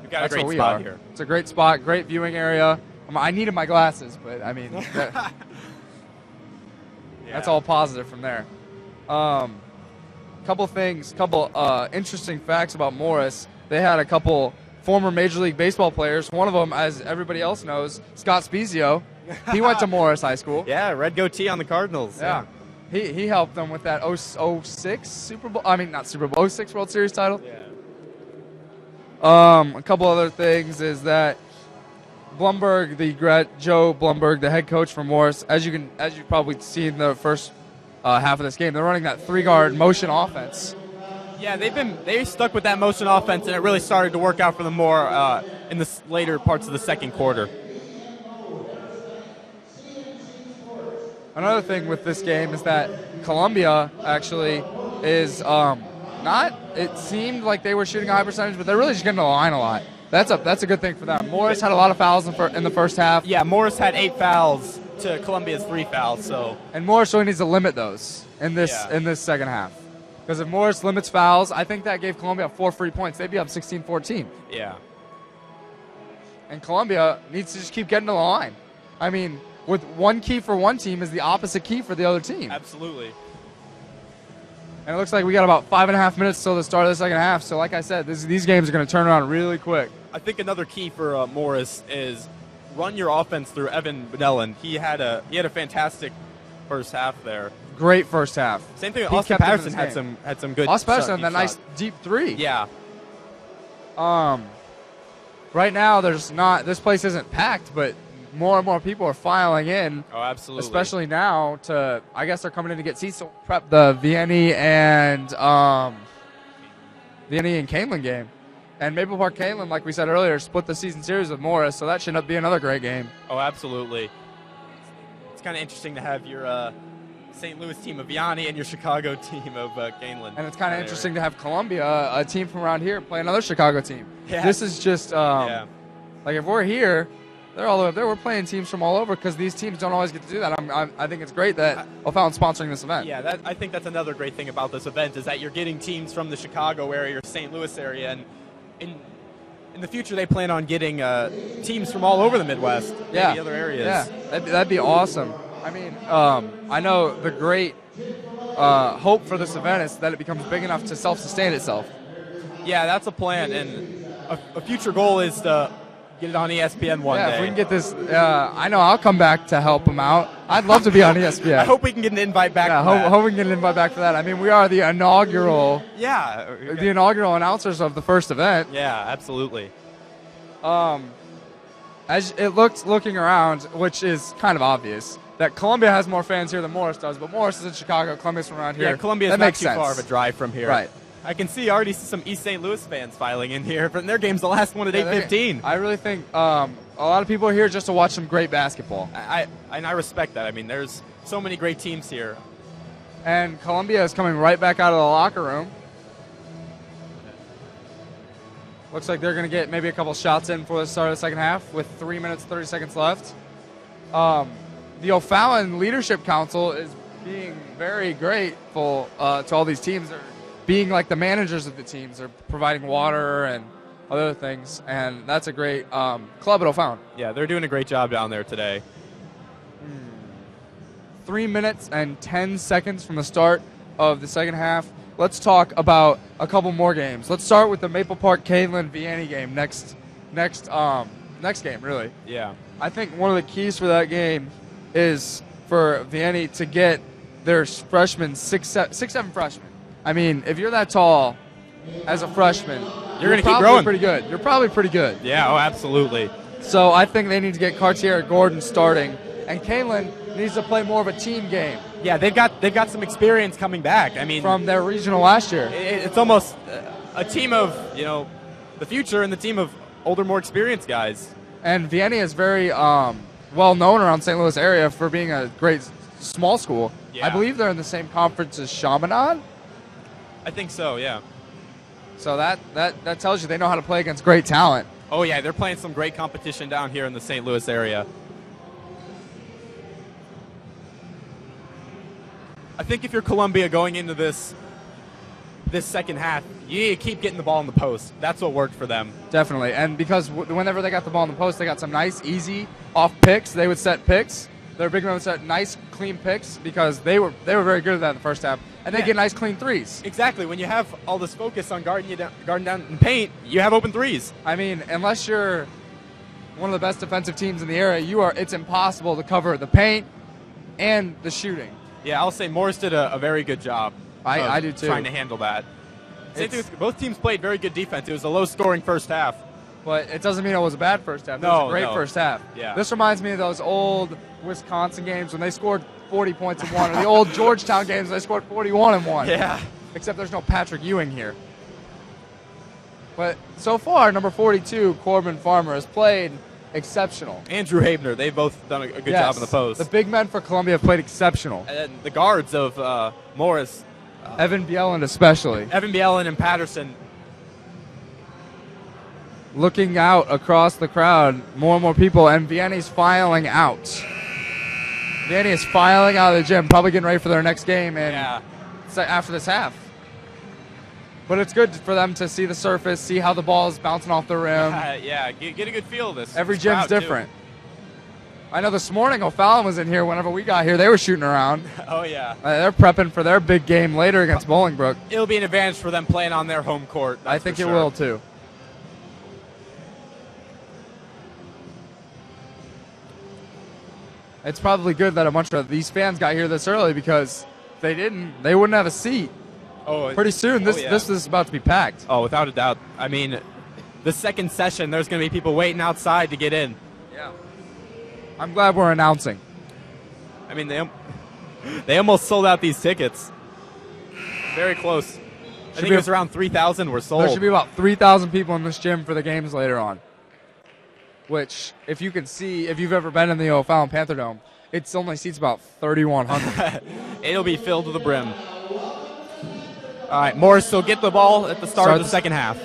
we've got a great spot here. It's a great spot, great viewing area. I needed my glasses, but I mean, that's all positive from there. Couple interesting facts about Morris. They had a couple former Major League Baseball players. One of them, as everybody else knows, Scott Spezio. He went to Morris High School. Yeah, red goatee on the Cardinals. Yeah. He helped them with that 06 Super Bowl. I mean, not Super Bowl, 06 World Series title. Yeah. A couple other things is that Blumberg, Joe Blumberg, the head coach for Morris, as you've probably seen the first half of this game, they're running that 3-guard motion offense. Yeah, they stuck with that motion offense, and it really started to work out for them more in the later parts of the second quarter. Another thing with this game is that Columbia actually is not. It seemed like they were shooting a high percentage, but they're really just getting to the line a lot. That's a good thing for them. Morris had a lot of fouls in the first half. Yeah, Morris had 8 fouls to Columbia's 3 fouls. And Morris really needs to limit those in this second half. Because if Morris limits fouls, I think that gave Columbia 4 free points. They'd be up 16-14. Yeah. And Columbia needs to just keep getting to the line. I mean, with one key for one team is the opposite key for the other team. Absolutely. And it looks like we got about 5.5 minutes till the start of the second half. So like I said, these games are going to turn around really quick. I think another key for Morris is run your offense through Evan Benellin. He had a fantastic first half there. Great first half. Same thing with Austin Patterson had some good. Austin Patterson, that nice deep 3. Yeah. Right now this place isn't packed, but more and more people are filing in. Oh, absolutely. Especially now I guess they're coming in to get seats to prep the Vianney and Canelan game. And Maple Park Canelan, like we said earlier, split the season series with Morris, so that should be another great game. Oh, absolutely. It's kind of interesting to have your St. Louis team of Vianney and your Chicago team of Canelan. And it's kind of interesting to have Columbia, a team from around here, play another Chicago team. Yeah. This is just like if we're here, they're all over there. We're playing teams from all over because these teams don't always get to do that. I think it's great that O'Fallon's sponsoring this event. Yeah, I think that's another great thing about this event is that you're getting teams from the Chicago area or St. Louis area, and in the future they plan on getting teams from all over the Midwest, maybe other areas. Yeah, that'd be awesome. I mean, I know the great hope for this event is that it becomes big enough to self-sustain itself. Yeah, that's a plan, and a future goal is to get it on ESPN one day. Yeah, if we can get this, I know I'll come back to help them out. I'd love to be on ESPN. I hope we can get an invite back. Yeah, hope we can get an invite back for that. I mean, we are the inaugural. Yeah. The inaugural announcers of the first event. Yeah, absolutely. As it looking around, which is kind of obvious, that Columbia has more fans here than Morris does, but Morris is in Chicago, Columbia's from around here. Yeah, Columbia is not too far of a drive from here. Right. I can already see some East St. Louis fans filing in here, but their game's the last one at 8:15. I really think a lot of people are here just to watch some great basketball. I respect that. I mean, there's so many great teams here. And Columbia is coming right back out of the locker room. Looks like they're going to get maybe a couple shots in for the start of the second half with 3 minutes, 30 seconds left. The O'Fallon Leadership Council is being very grateful to all these teams. They're being like the managers of the teams. They're providing water and other things, and that's a great club at O'Fallon. Yeah, they're doing a great job down there today. 3 minutes and 10 seconds from the start of the second half. Let's talk about a couple more games. Let's start with the Maple Park Canelan Vianney game next game, really. Yeah. I think one of the keys for that game is for Vianney to get their freshmen, six, seven freshmen. I mean, if you're that tall as a freshman, you're going to keep growing. Pretty good. You're probably pretty good. Yeah, oh, absolutely. So I think they need to get Cartier Gordon starting, and Canelan needs to play more of a team game. Yeah, they've got some experience coming back. I mean, from their regional last year, it's almost a team of the future and the team of older, more experienced guys. And Vianney is very well known around St. Louis area for being a great small school. Yeah. I believe they're in the same conference as Chaminade. I think so. Yeah. So that tells you they know how to play against great talent. Oh yeah, they're playing some great competition down here in the St. Louis area. I think if you're Columbia going into this second half, you need to keep getting the ball in the post. That's what worked for them. Definitely, and because whenever they got the ball in the post, they got some nice, easy off picks. They would set picks. Their big men would set nice, clean picks because they were very good at that in the first half, and they get nice, clean threes. Exactly. When you have all this focus on guarding down in paint, you have open threes. I mean, unless you're one of the best defensive teams in the area, it's impossible to cover the paint and the shooting. Yeah, I'll say Morris did a very good job. I do too. Trying to handle that. Both teams played very good defense. It was a low-scoring first half. But it doesn't mean it was a bad first half. It No, was a great no. first half. Yeah. This reminds me of those old Wisconsin games when they scored 40 points in one, or the old Georgetown games when they scored 41 in one. Yeah. Except there's no Patrick Ewing here. But so far, number 42, Corbin Farmer, has played exceptional. Andrew Habener, they've both done a good Yes, job in the post. The big men for Columbia have played exceptional. And then the guards of Morris, Evan Bieland especially. Evan Bielen and Patterson. Looking out across the crowd, more and more people, and Vianney's filing out. Vianney is filing out of the gym, probably getting ready for their next game after this half. But it's good for them to see the surface, see how the ball is bouncing off the rim. Get a good feel of this. Every this gym's crowd, too. different. I know this morning, Fallon was in here. Whenever we got here, they were shooting around. Oh, yeah. They're prepping for their big game later against Bolingbrook. It'll be an advantage for them playing on their home court. I think it will, too. It's probably good that a bunch of these fans got here this early, because if they didn't, they wouldn't have a seat. Oh, pretty soon, this is about to be packed. Oh, without a doubt. I mean, the second session, there's going to be people waiting outside to get in. Yeah. I'm glad we're announcing. I mean, they almost sold out these tickets. Very close. I think it was around 3,000 were sold. There should be about 3,000 people in this gym for the games later on. Which, if you can see, if you've ever been in the Fallon Panther Dome, it only seats about 3,100. It'll be filled to the brim. All right, Morris will get the ball at the start of the second half.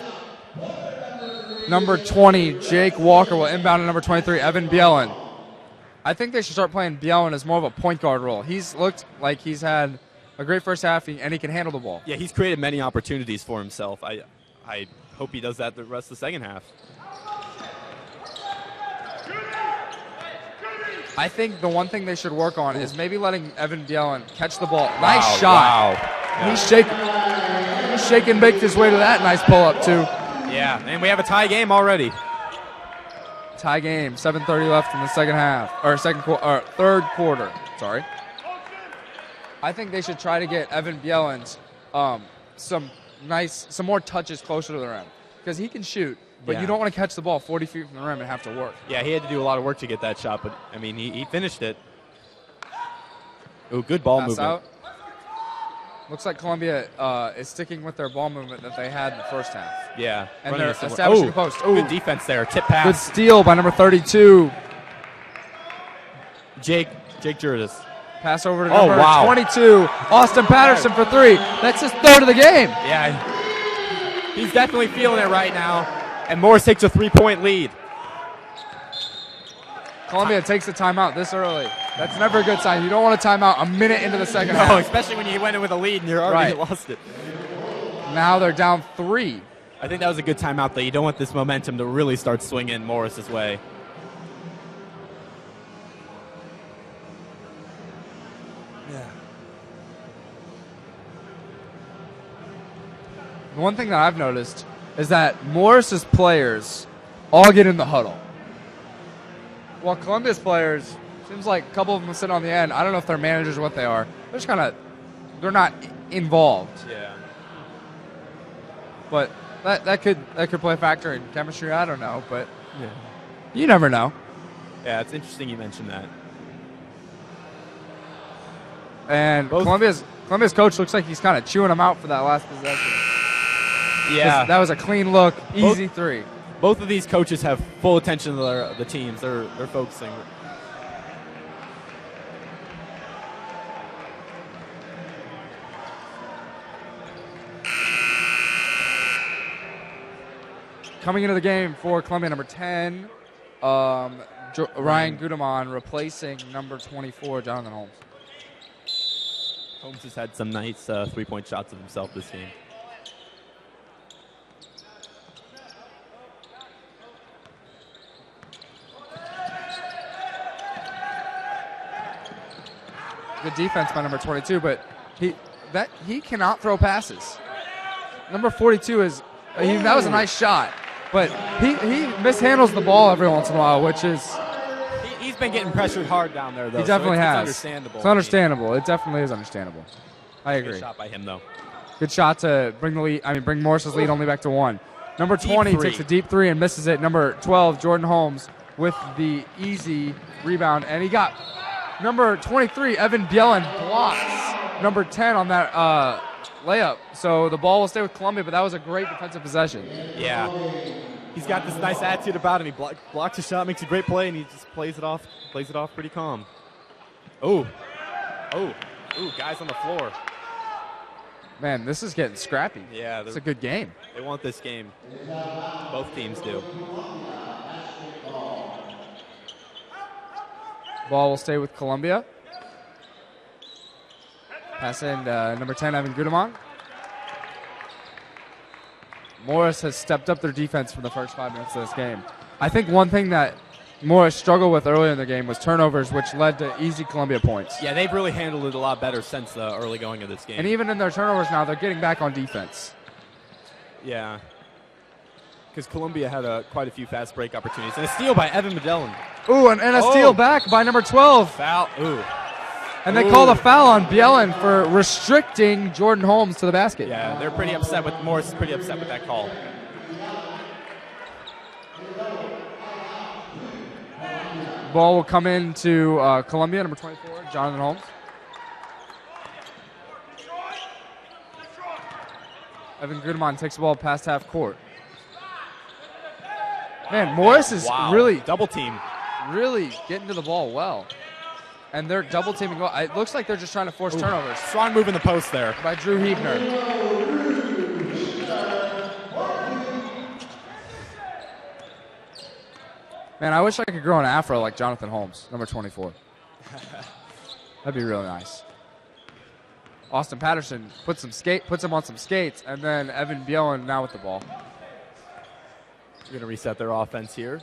Number 20, Jake Walker, will inbound to number 23, Evan Bielen. I think they should start playing Bielen as more of a point guard role. He's looked like he's had a great first half, and he can handle the ball. Yeah, he's created many opportunities for himself. I hope he does that the rest of the second half. I think the one thing they should work on is maybe letting Evan Bielen catch the ball. Nice shot. Wow. Yeah. He's shaking, baked his way to that nice pull-up, too. Yeah, and we have a tie game already. Tie game, 7:30 left in the second half, or third quarter. Sorry. I think they should try to get Evan Bielen's some more touches closer to the rim, because he can shoot, but you don't want to catch the ball 40 feet from the rim and have to work. Yeah, he had to do a lot of work to get that shot, but I mean, he finished it. Ooh, good ball movement. Out. Looks like Columbia is sticking with their ball movement that they had in the first half. Yeah. And they're establishing the post. Ooh. Good defense there. Tip pass. Good steal by number 32. Jake Jurdas. Pass over to number 22, Austin Patterson for three. That's his third of the game. Yeah. He's definitely feeling it right now. And Morris takes a 3-point lead. Columbia takes the timeout this early. That's never a good sign. You don't want a timeout a minute into the second half. No, especially when you went in with a lead and you're already lost it. Now they're down 3. I think that was a good timeout, though. You don't want this momentum to really start swinging Morris's way. Yeah. The one thing that I've noticed is that Morris's players all get in the huddle, while Columbia's players, seems like a couple of them sit on the end. I don't know if they're managers or what they are. They're just they're not involved. Yeah. But that could play a factor in chemistry. I don't know, but you never know. Yeah, it's interesting you mentioned that. And Columbia's coach looks like he's kind of chewing them out for that last possession. Yeah, that was a clean look, easy three. Both of these coaches have full attention to the teams. They're focusing. Coming into the game for Columbia, number 10, Ryan Gudeman replacing number 24, Jonathan Holmes. Holmes has had some nice three-point shots of himself this game. Good defense by number 22, but he cannot throw passes. Number 42 that was a nice shot, but he mishandles the ball every once in a while, which is he's been getting pressured hard down there though. He definitely has. It's understandable. It's understandable. It definitely is understandable. I agree. Good shot by him though. Good shot to bring Morris's lead only back to 1. Number 20 Deep three. takes a deep three and misses it. Number 12, Jordan Holmes, with the easy rebound. And he got number 23, Evan Bielen, blocks number 10 on that layup. So the ball will stay with Columbia, but that was a great defensive possession. Yeah. He's got this nice attitude about him. He blocks a shot, makes a great play, and he just plays it off pretty calm. Oh, guys on the floor. Man, this is getting scrappy. Yeah. It's a good game. They want this game. Both teams do. Ball will stay with Columbia. Pass in number 10, Evan Gudeman. Morris has stepped up their defense for the first 5 minutes of this game. I think one thing that Morris struggled with earlier in the game was turnovers, which led to easy Columbia points. Yeah, they've really handled it a lot better since the early going of this game. And even in their turnovers now, they're getting back on defense. Yeah. Because Columbia had quite a few fast break opportunities. And a steal by Evan Medellin. Ooh, and a steal back by number 12. Foul. Ooh. And they called a foul on Bielen for restricting Jordan Holmes to the basket. Yeah, they're pretty upset with Morris. Is pretty upset with that call. Ball will come into Columbia, number 24, Jonathan Holmes. Evan Gudeman takes the ball past half court. Man, Morris is really double team, really getting to the ball well. And they're double teaming. It looks like they're just trying to force turnovers. Strong move in the post there by Drew Hebner. Man, I wish I could grow an afro like Jonathan Holmes, number 24. That'd be really nice. Austin Patterson puts him on some skates, and then Evan Bielen now with the ball. We're going to reset their offense here.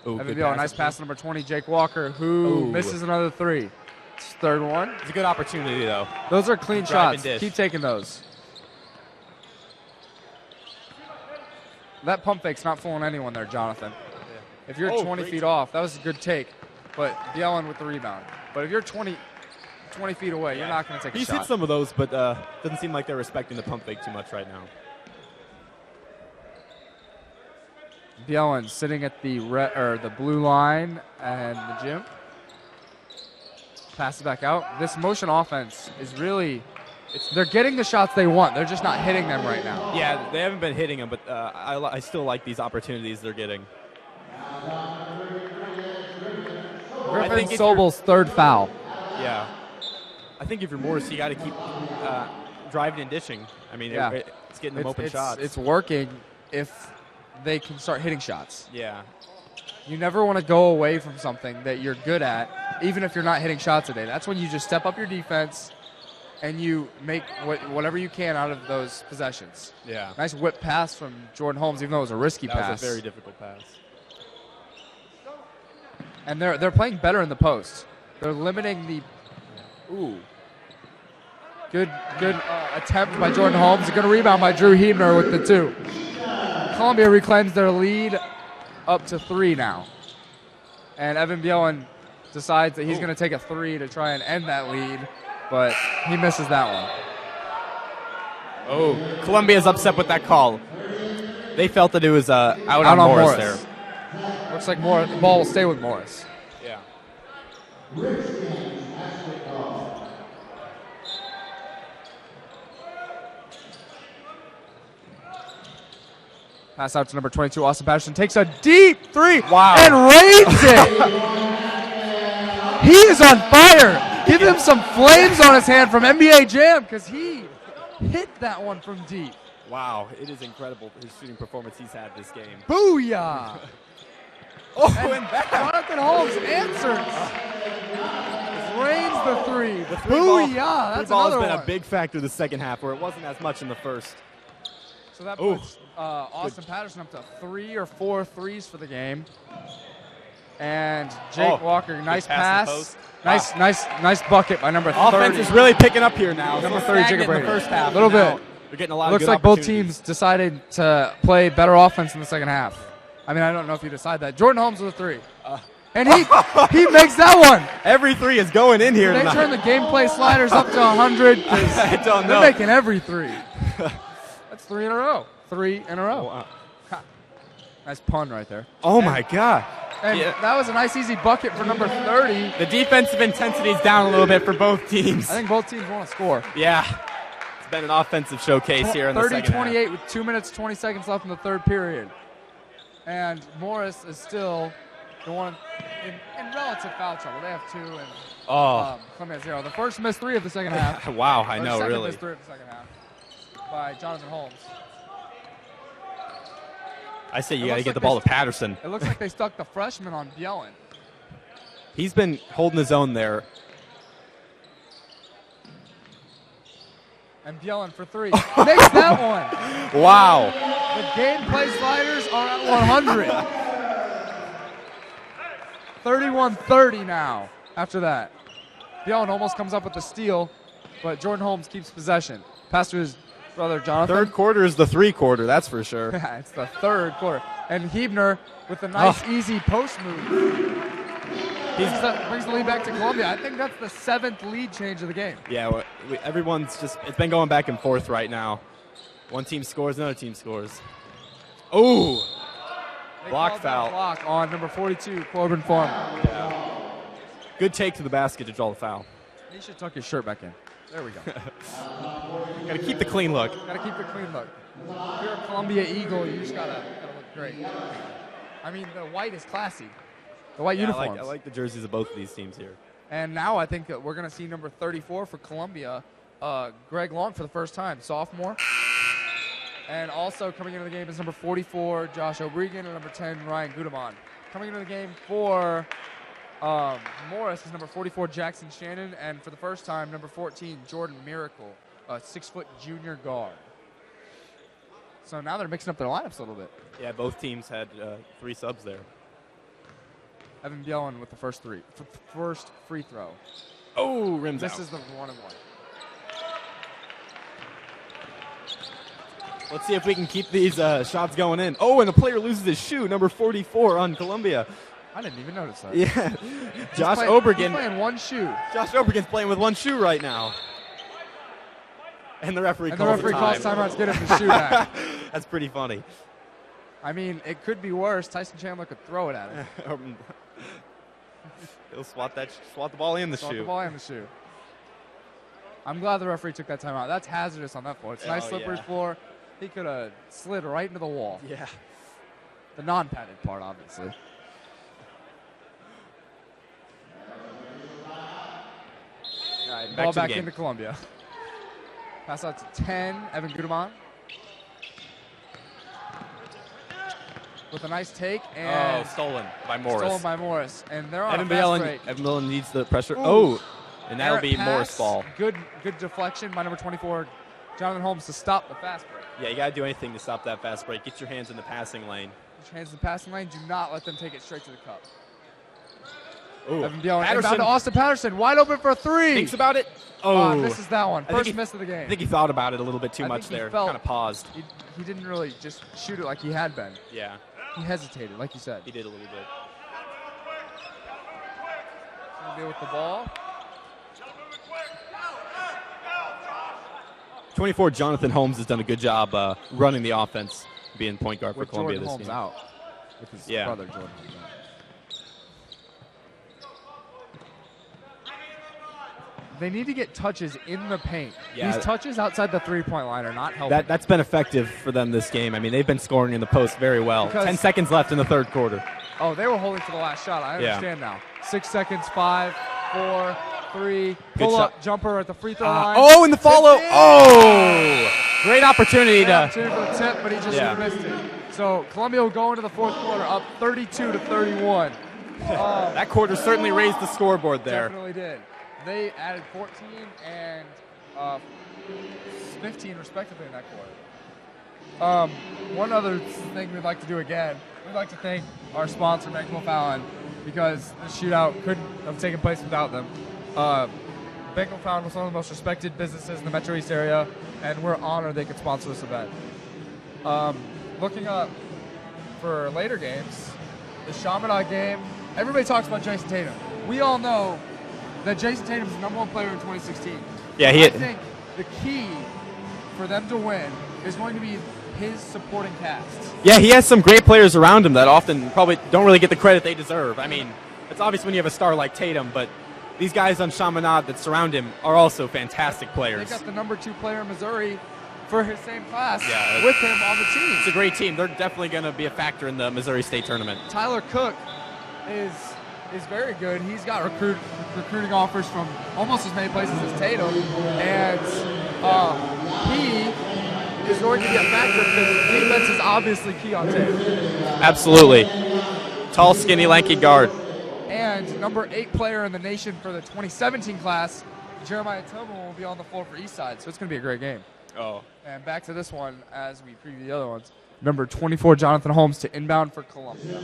Ooh, Evan Bielen, nice pass to number 20, Jake Walker, who misses another three. It's his third one. It's a good opportunity, though. Those are clean shots. Keep taking those. That pump fake's not fooling anyone there, Jonathan. Yeah. If you're 20 feet off, that was a good take, but Bielen with the rebound. But if you're 20 feet away, you're not going to take a shot. He's hit some of those, but doesn't seem like they're respecting the pump fake too much right now. Bielen sitting at the blue line and the gym. Pass it back out. This motion offense is really... They're getting the shots they want. They're just not hitting them right now. Yeah, they haven't been hitting them, but I still like these opportunities they're getting. Griffin Sobel's third foul. Yeah. I think if you're Morris, you got to keep driving and dishing. I mean, it's getting them open shots. It's working if they can start hitting shots. Yeah. You never want to go away from something that you're good at, even if you're not hitting shots today. That's when you just step up your defense and you make whatever you can out of those possessions. Yeah. Nice whip pass from Jordan Holmes, even though it was a risky pass. That was a very difficult pass. And they're playing better in the post. They're limiting the... Ooh. Good attempt by Jordan Holmes. A good rebound by Drew Hebner with the two. Columbia reclaims their lead up to 3 now. And Evan Bielen decides that he's going to take a 3 to try and end that lead, but he misses that one. Oh, Columbia's upset with that call. They felt that it was out on Morris there. Looks like the ball will stay with Morris. Yeah. Pass out to number 22, Austin Patterson. Takes a deep 3 wow. And rains it. He is on fire. Give him some flames on his hand from NBA Jam because he hit that one from deep. Wow, it is incredible his shooting performance he's had this game. Booyah. And back. Jonathan Holmes answers. Rains the 3. The Booyah. That's ball another has been one. a big factor the second half where it wasn't as much in the first. So that puts Austin Patterson up to 3 or 4 threes for the game. And Jake Walker, nice pass. Nice bucket by number 30. Offense is really picking up here now. Number 30, Jacob Brady. In the first half. A little bit. They're getting a lot Looks of good like both opportunities. teams decided to play better offense in the second half. I mean, I don't know if you decide that. Jordan Holmes with a 3. And he makes that one. Every 3 is going in here They tonight. turn the gameplay sliders up to 100. I don't know. They're making every 3. That's 3 in a row. 3 in a row. Oh, wow. Nice pun right there. Oh, my God. And that was a nice, easy bucket for number 30. The defensive intensity is down a little bit for both teams. I think both teams want to score. Yeah. It's been an offensive showcase here in the second half. 30-28 with 2 minutes, 20 seconds left in the third period. And Morris is still the one in relative foul trouble. They have 2 and Columbia 0. The first missed 3 of the second half. Wow, I know, second really. missed 3 of the second half by Jonathan Holmes. I say you got to get the ball to Patterson. It looks like they stuck the freshman on Bjellen. He's been holding his own there. And Bjellen for 3. Makes that one. Wow. The gameplay sliders are at 100. 31-30 now after that. Bjellen almost comes up with the steal, but Jordan Holmes keeps possession. Pass to his brother Jonathan. Third quarter is the 3-quarter, that's for sure. It's the third quarter. And Hebner with a nice, easy post move. Brings the lead back to Columbia. I think that's the 7th lead change of the game. Yeah, everyone's just, it's been going back and forth right now. One team scores, another team scores. Oh, block foul. Block on number 42, Corbin Farmer. Yeah. Good take to the basket to draw the foul. He should tuck his shirt back in. There we go. Got to keep the clean look. Got to keep the clean look. If you're a Columbia Eagle, you just got to look great. I mean, the white is classy. The white uniforms. I like the jerseys of both of these teams here. And now I think that we're going to see number 34 for Columbia, Greg Long, for the first time, sophomore. And also coming into the game is number 44, Josh O'Brien, and number 10, Ryan Gudeman. Coming into the game for Morris is number 44, Jackson Shannon, and for the first time, number 14, Jordan Miracle, a 6-foot junior guard. So now they're mixing up their lineups a little bit. Yeah, both teams had 3 subs there. Evan Bjellen with the first free throw. Oh, rims out. This is the 1-and-1. Let's see if we can keep these shots going in. Oh, and a player loses his shoe, number 44 on Columbia. I didn't even notice that. Yeah. Josh Obergen. He's playing one shoe. Josh Obergen's playing with one shoe right now. And the referee calls timeout to get him his shoe back. That's pretty funny. I mean, it could be worse. Tyson Chandler could throw it at him. He'll swat the ball in the shoe. Swat the ball in the shoe. I'm glad the referee took that timeout. That's hazardous on that floor. It's a nice slippery floor. He could have slid right into the wall. Yeah. The non-padded part, obviously. All right, ball back into Columbia. Pass out to 10, Evan Gudeman. With a nice take and stolen by Morris. And they're on a fast break. Evan Bjellen needs the pressure. Ooh. And that'll be Morris ball. Good deflection by number 24, Jonathan Holmes, to stop the fast break. Yeah, you got to do anything to stop that fast break. Get your hands in the passing lane. Get your hands in the passing lane. Do not let them take it straight to the cup. Ooh. Evan Bjellen inbound to Austin Patterson, wide open for 3. Thinks about it. Oh, misses that one. First miss of the game. I think he thought about it a little bit too much there. Kind of paused. He didn't really just shoot it like he had been. Yeah. He hesitated, like you said. He did a little bit. Gonna deal with the ball. 24, Jonathan Holmes has done a good job running the offense, being point guard for Columbia Jordan this Holmes game. out. With his brother, Jordan Holmes out. They need to get touches in the paint. Yeah. These touches outside the three-point line are not helping. That's been effective for them this game. I mean, they've been scoring in the post very well. 10 seconds left in the third quarter. Oh, they were holding for the last shot. I understand now. 6 seconds, 5, 4, 3. Pull-up jumper at the free throw line. Oh, and the follow. Oh! Great opportunity for the tip, but he just missed it. So Columbia will go into the fourth quarter up 32-31. That quarter certainly raised the scoreboard there. Definitely did. They added 14 and 15 respectively in that quarter. One other thing we'd like to do again, we'd like to thank our sponsor, Bank of Fallon, because the shootout couldn't have taken place without them. Bank of Fallon was one of the most respected businesses in the Metro East area, and we're honored they could sponsor this event. Looking up for later games, the Chaminade game, everybody talks about Jason Tatum. We all know that Jason Tatum is the number 1 player in 2016. Yeah, I think the key for them to win is going to be his supporting cast. Yeah, he has some great players around him that often probably don't really get the credit they deserve. I mean, it's obvious when you have a star like Tatum, but these guys on Chaminade that surround him are also fantastic players. They got the number 2 player in Missouri for his same class Yeah, with him on the team. It's a great team. They're definitely going to be a factor in the Missouri State tournament. Tyler Cook is very good. He's got recruiting offers from almost as many places as Tatum, and he is going to be a factor because defense is obviously key on Tatum. Absolutely. Tall, skinny, lanky guard. And number 8 player in the nation for the 2017 class, Jeremiah Tillman, will be on the floor for Eastside, so it's going to be a great game. Oh. And back to this one as we preview the other ones. Number 24, Jonathan Holmes to inbound for Columbia.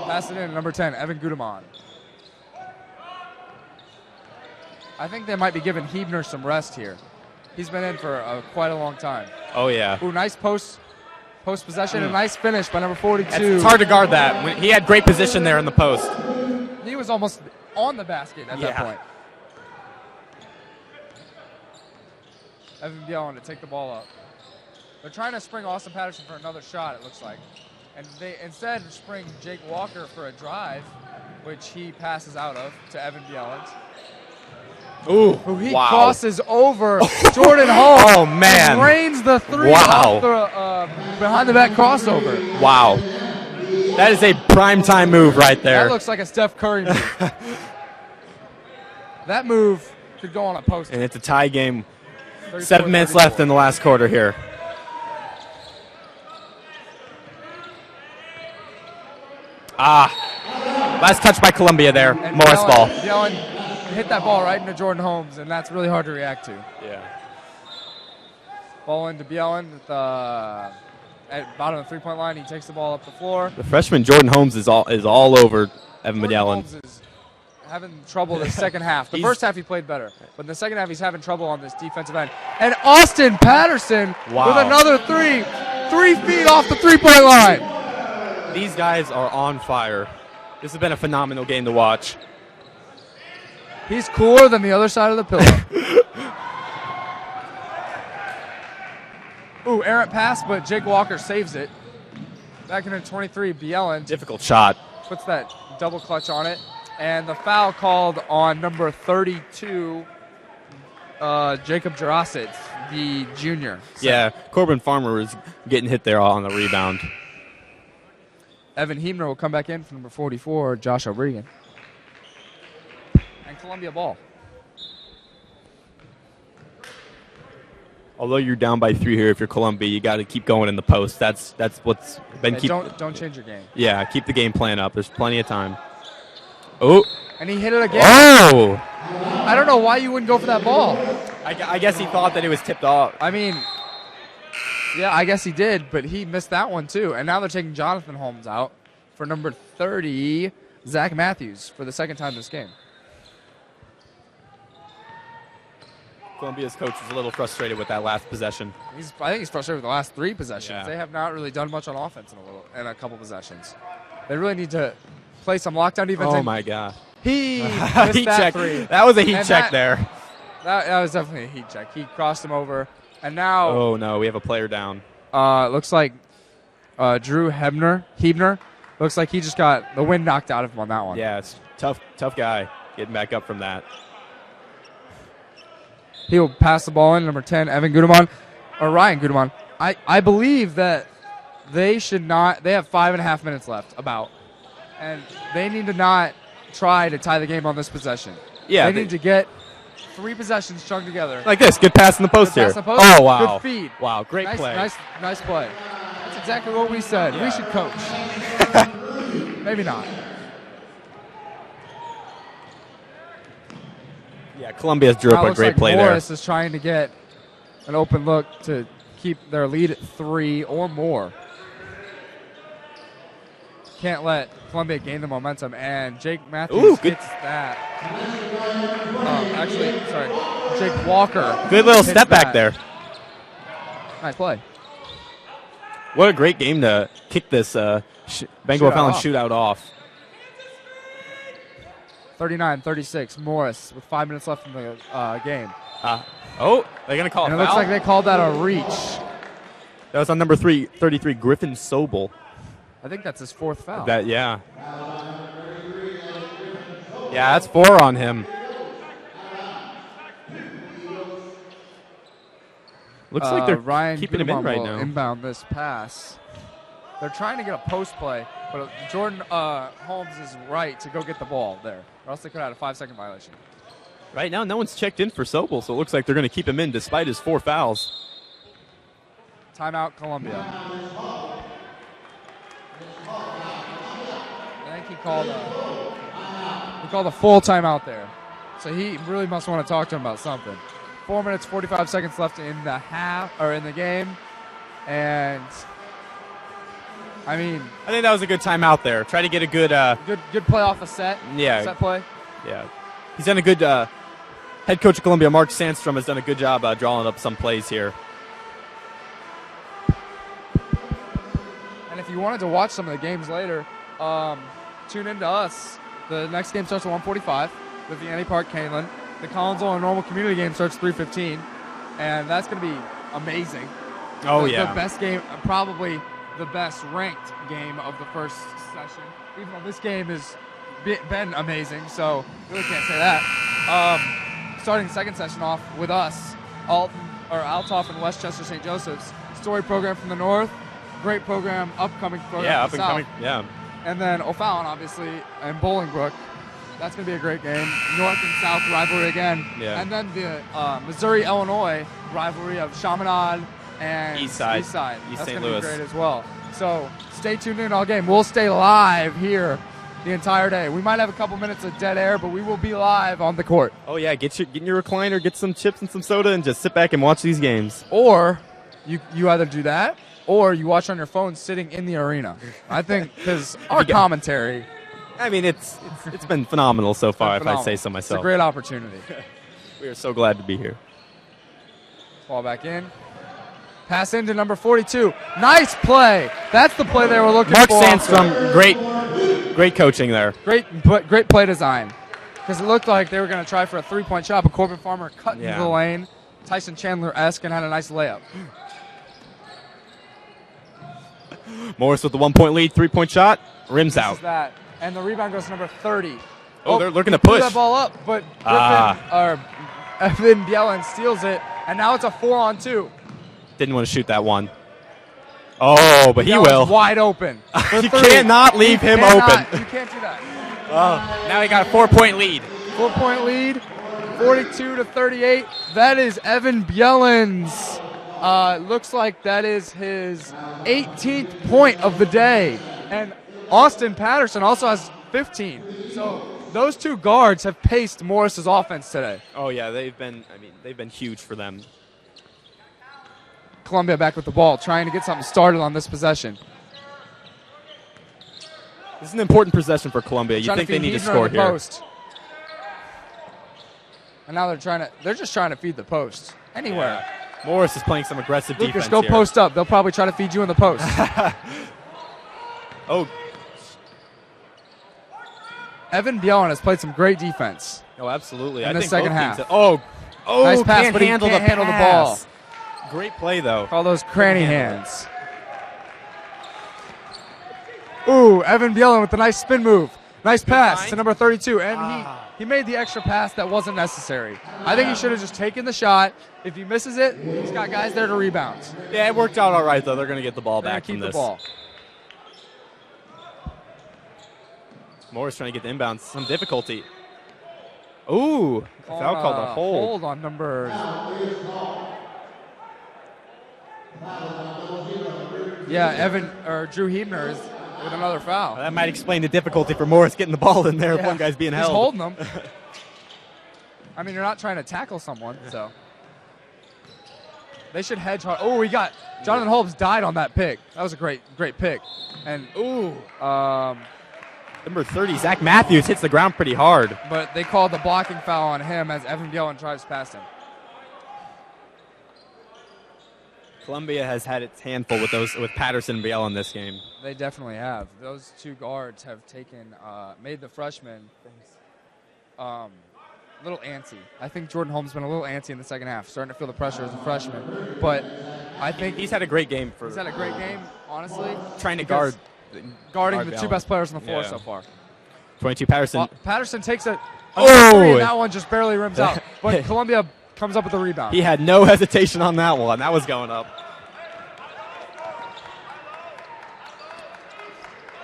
Pass it in, number 10, Evan Gudeman. I think they might be giving Hebner some rest here. He's been in for quite a long time. Oh, yeah. Ooh, nice post possession, a nice finish by number 42. It's hard to guard that. He had great position there in the post. He was almost on the basket at that point. Evan Bielon to take the ball up. They're trying to spring Austin Patterson for another shot, it looks like. And they instead spring Jake Walker for a drive, which he passes out of to Evan Bielon. Ooh, he crosses over Jordan Holmes. Oh, man. And drains the 3 off the behind the back crossover. Wow. That is a primetime move right there. That looks like a Steph Curry move. That move could go on a post. And it's a tie game. 7 minutes left in the last quarter here. Last touch by Columbia there. And Morris ball. Bielon hit that ball right into Jordan Holmes, and that's really hard to react to. Yeah. Ball into Bielon at bottom of the 3-point line. He takes the ball up the floor. The freshman Jordan Holmes is all over Evan Bielon. Holmes is having trouble in the second half. The first half he played better, but in the second half he's having trouble on this defensive end. And Austin Patterson with another 3 feet off the 3-point line. These guys are on fire. This has been a phenomenal game to watch. He's cooler than the other side of the pillow. Ooh, errant pass, but Jake Walker saves it. Back into 23, Bielon. Difficult shot. Puts that double clutch on it. And the foul called on number 32, Jacob Jurasic, the junior. Yeah, Corbin Farmer was getting hit there on the rebound. Evan Hebner will come back in for number 44, Josh O'Brien. And Columbia ball. Although you're down by 3 here, if you're Columbia, you got to keep going in the post. That's what's been Don't change your game. Yeah, keep the game plan up. There's plenty of time. Oh. And he hit it again. Oh. I don't know why you wouldn't go for that ball. I guess he thought that it was tipped off. I mean, yeah, I guess he did, but he missed that one too. And now they're taking Jonathan Holmes out for number 30, Zach Matthews, for the second time this game. Columbia's coach is a little frustrated with that last possession. I think he's frustrated with the last 3 possessions. Yeah. They have not really done much on offense in a couple possessions. They really need to play some lockdown defense. Oh, my God. He missed heat that check. 3. That was a heat check there. That was definitely a heat check. He crossed him over. And now... Oh, no, we have a player down. Looks like Drew Hebner. Looks like he just got the wind knocked out of him on that one. Yeah, it's tough guy getting back up from that. He'll pass the ball in, number 10, Ryan Gudeman. I believe that they have 5.5 minutes left, and they need to not try to tie the game on this possession. Yeah, they need to get 3 possessions strung together. Like this, good pass in the post here. Oh, wow. Good feed. Wow, great play. Nice play. That's exactly what we said. Yeah. We should coach. Maybe not. Yeah, Columbia's drew up a great play there. Morris is trying to get an open look to keep their lead at 3 or more. Can't let Columbia gain the momentum, and Jake Matthews gets that. Jake Walker. Good little step back there. Nice play. What a great game to kick this Bengal Fallon shootout off. 39-36, Morris with 5 minutes left in the game. They're going to call and a it looks foul? like they called that a reach. That was on number 33, Griffin Sobel. I think that's his 4th foul. Yeah, that's 4 on him. Looks like they're Ryan keeping him in right now. Inbound this pass. They're trying to get a post play, but Jordan Holmes is right to go get the ball there, or else they could have had a 5-second violation. Right now, no one's checked in for Sobel, so it looks like they're going to keep him in despite his 4 fouls. Timeout, Columbia. I think he called a full timeout there. So he really must want to talk to him about something. 4 minutes, 45 seconds left in the game. And I mean, I think that was a good timeout there. Try to get a good good play off a set. Yeah. Set play. Yeah. He's done a good head coach of Columbia, Mark Sandstrom, has done a good job drawing up some plays here. And if you wanted to watch some of the games later, tune in to us. The next game starts at 1:45 with the Annie Park Canelan. The Collinsville and Normal Community game starts 3:15, and that's going to be amazing. The best game, probably the best ranked game of the first session. Even though this game has been amazing, so really can't say that. Starting second session off with us, Althoff and Westchester St. Joseph's. Story program from the north, great program, upcoming program from the south. Yeah. And then O'Fallon, obviously, and Bolingbrook. That's going to be a great game. North and South rivalry again. Yeah. And then the Missouri-Illinois rivalry of Chaminade and Eastside. East St. That's going to Louis. be great as well. So stay tuned in all game. We'll stay live here the entire day. We might have a couple minutes of dead air, but we will be live on the court. Oh, yeah. Get in your recliner, get some chips and some soda, and just sit back and watch these games. Or you either do that or you watch on your phone sitting in the arena. I think because our commentary... I mean, it's been phenomenal so far, if I say so myself. It's a great opportunity. We are so glad to be here. Ball back in. Pass into number 42. Nice play. That's the play they were looking Mark for. Mark Sandstrom, great coaching there. Great play design. Because it looked like they were going to try for a three-point shot, but Corbin Farmer cut into the lane. Tyson Chandler-esque and had a nice layup. Morris with the 1-point lead, 3-point shot, rims out. That. And the rebound goes to number 30. They're looking to push. Threw that ball up, but Evan Bielen steals it, and now it's a 4-on-2. Didn't want to shoot that one. Oh, but he will. Wide open. You cannot leave him open. You can't do that. Now he got a 4-point lead. 4-point lead, 42-38. That is Evan Bielen's. Looks like that is his 18th point of the day. And Austin Patterson also has 15. So those two guards have paced Morris's offense today. Oh yeah, they've been huge for them. Columbia back with the ball, trying to get something started on this possession. This is an important possession for Columbia. You think they need to score here. Post. And now they're just trying to feed the post anywhere. Yeah. Morris is playing some aggressive defense Lucas, go here. post up. They'll probably try to feed you in the post. Evan Bielen has played some great defense. Oh, absolutely. In the second half. Nice pass, but he can't handle the ball. Great play, though. Call those cranny hands. Ooh, Evan Bielen with the nice spin move. Nice pass to number 32. And he made the extra pass that wasn't necessary. I think he should have just taken the shot. If he misses it, he's got guys there to rebound. Yeah, it worked out all right, though. They're going to get the ball back from this. Keep the ball. Morris trying to get the inbounds. Some difficulty. Ooh, foul called a hold. Hold on number... Yeah, Drew Hebner is with another foul. That might explain the difficulty for Morris getting the ball in there if one guy's being held. He's holding them. I mean, you're not trying to tackle someone, so... They should hedge hard. Oh, we got... Jonathan Holmes died on that pick. That was a great pick. And, number 30, Zach Matthews, hits the ground pretty hard. But they called the blocking foul on him as Evan Bielen drives past him. Columbia has had its handful with Patterson and Bielen in this game. They definitely have. Those two guards have made the freshmen little antsy. I think Jordan Holmes has been a little antsy in the second half, starting to feel the pressure as a freshman. But I think he's had a great game. He's had a great game, honestly. Trying to guarding the two best players on the floor so far. 22 Patterson. Patterson takes a three, and that one just barely rims out. But Columbia comes up with the rebound. He had no hesitation on that one. That was going up.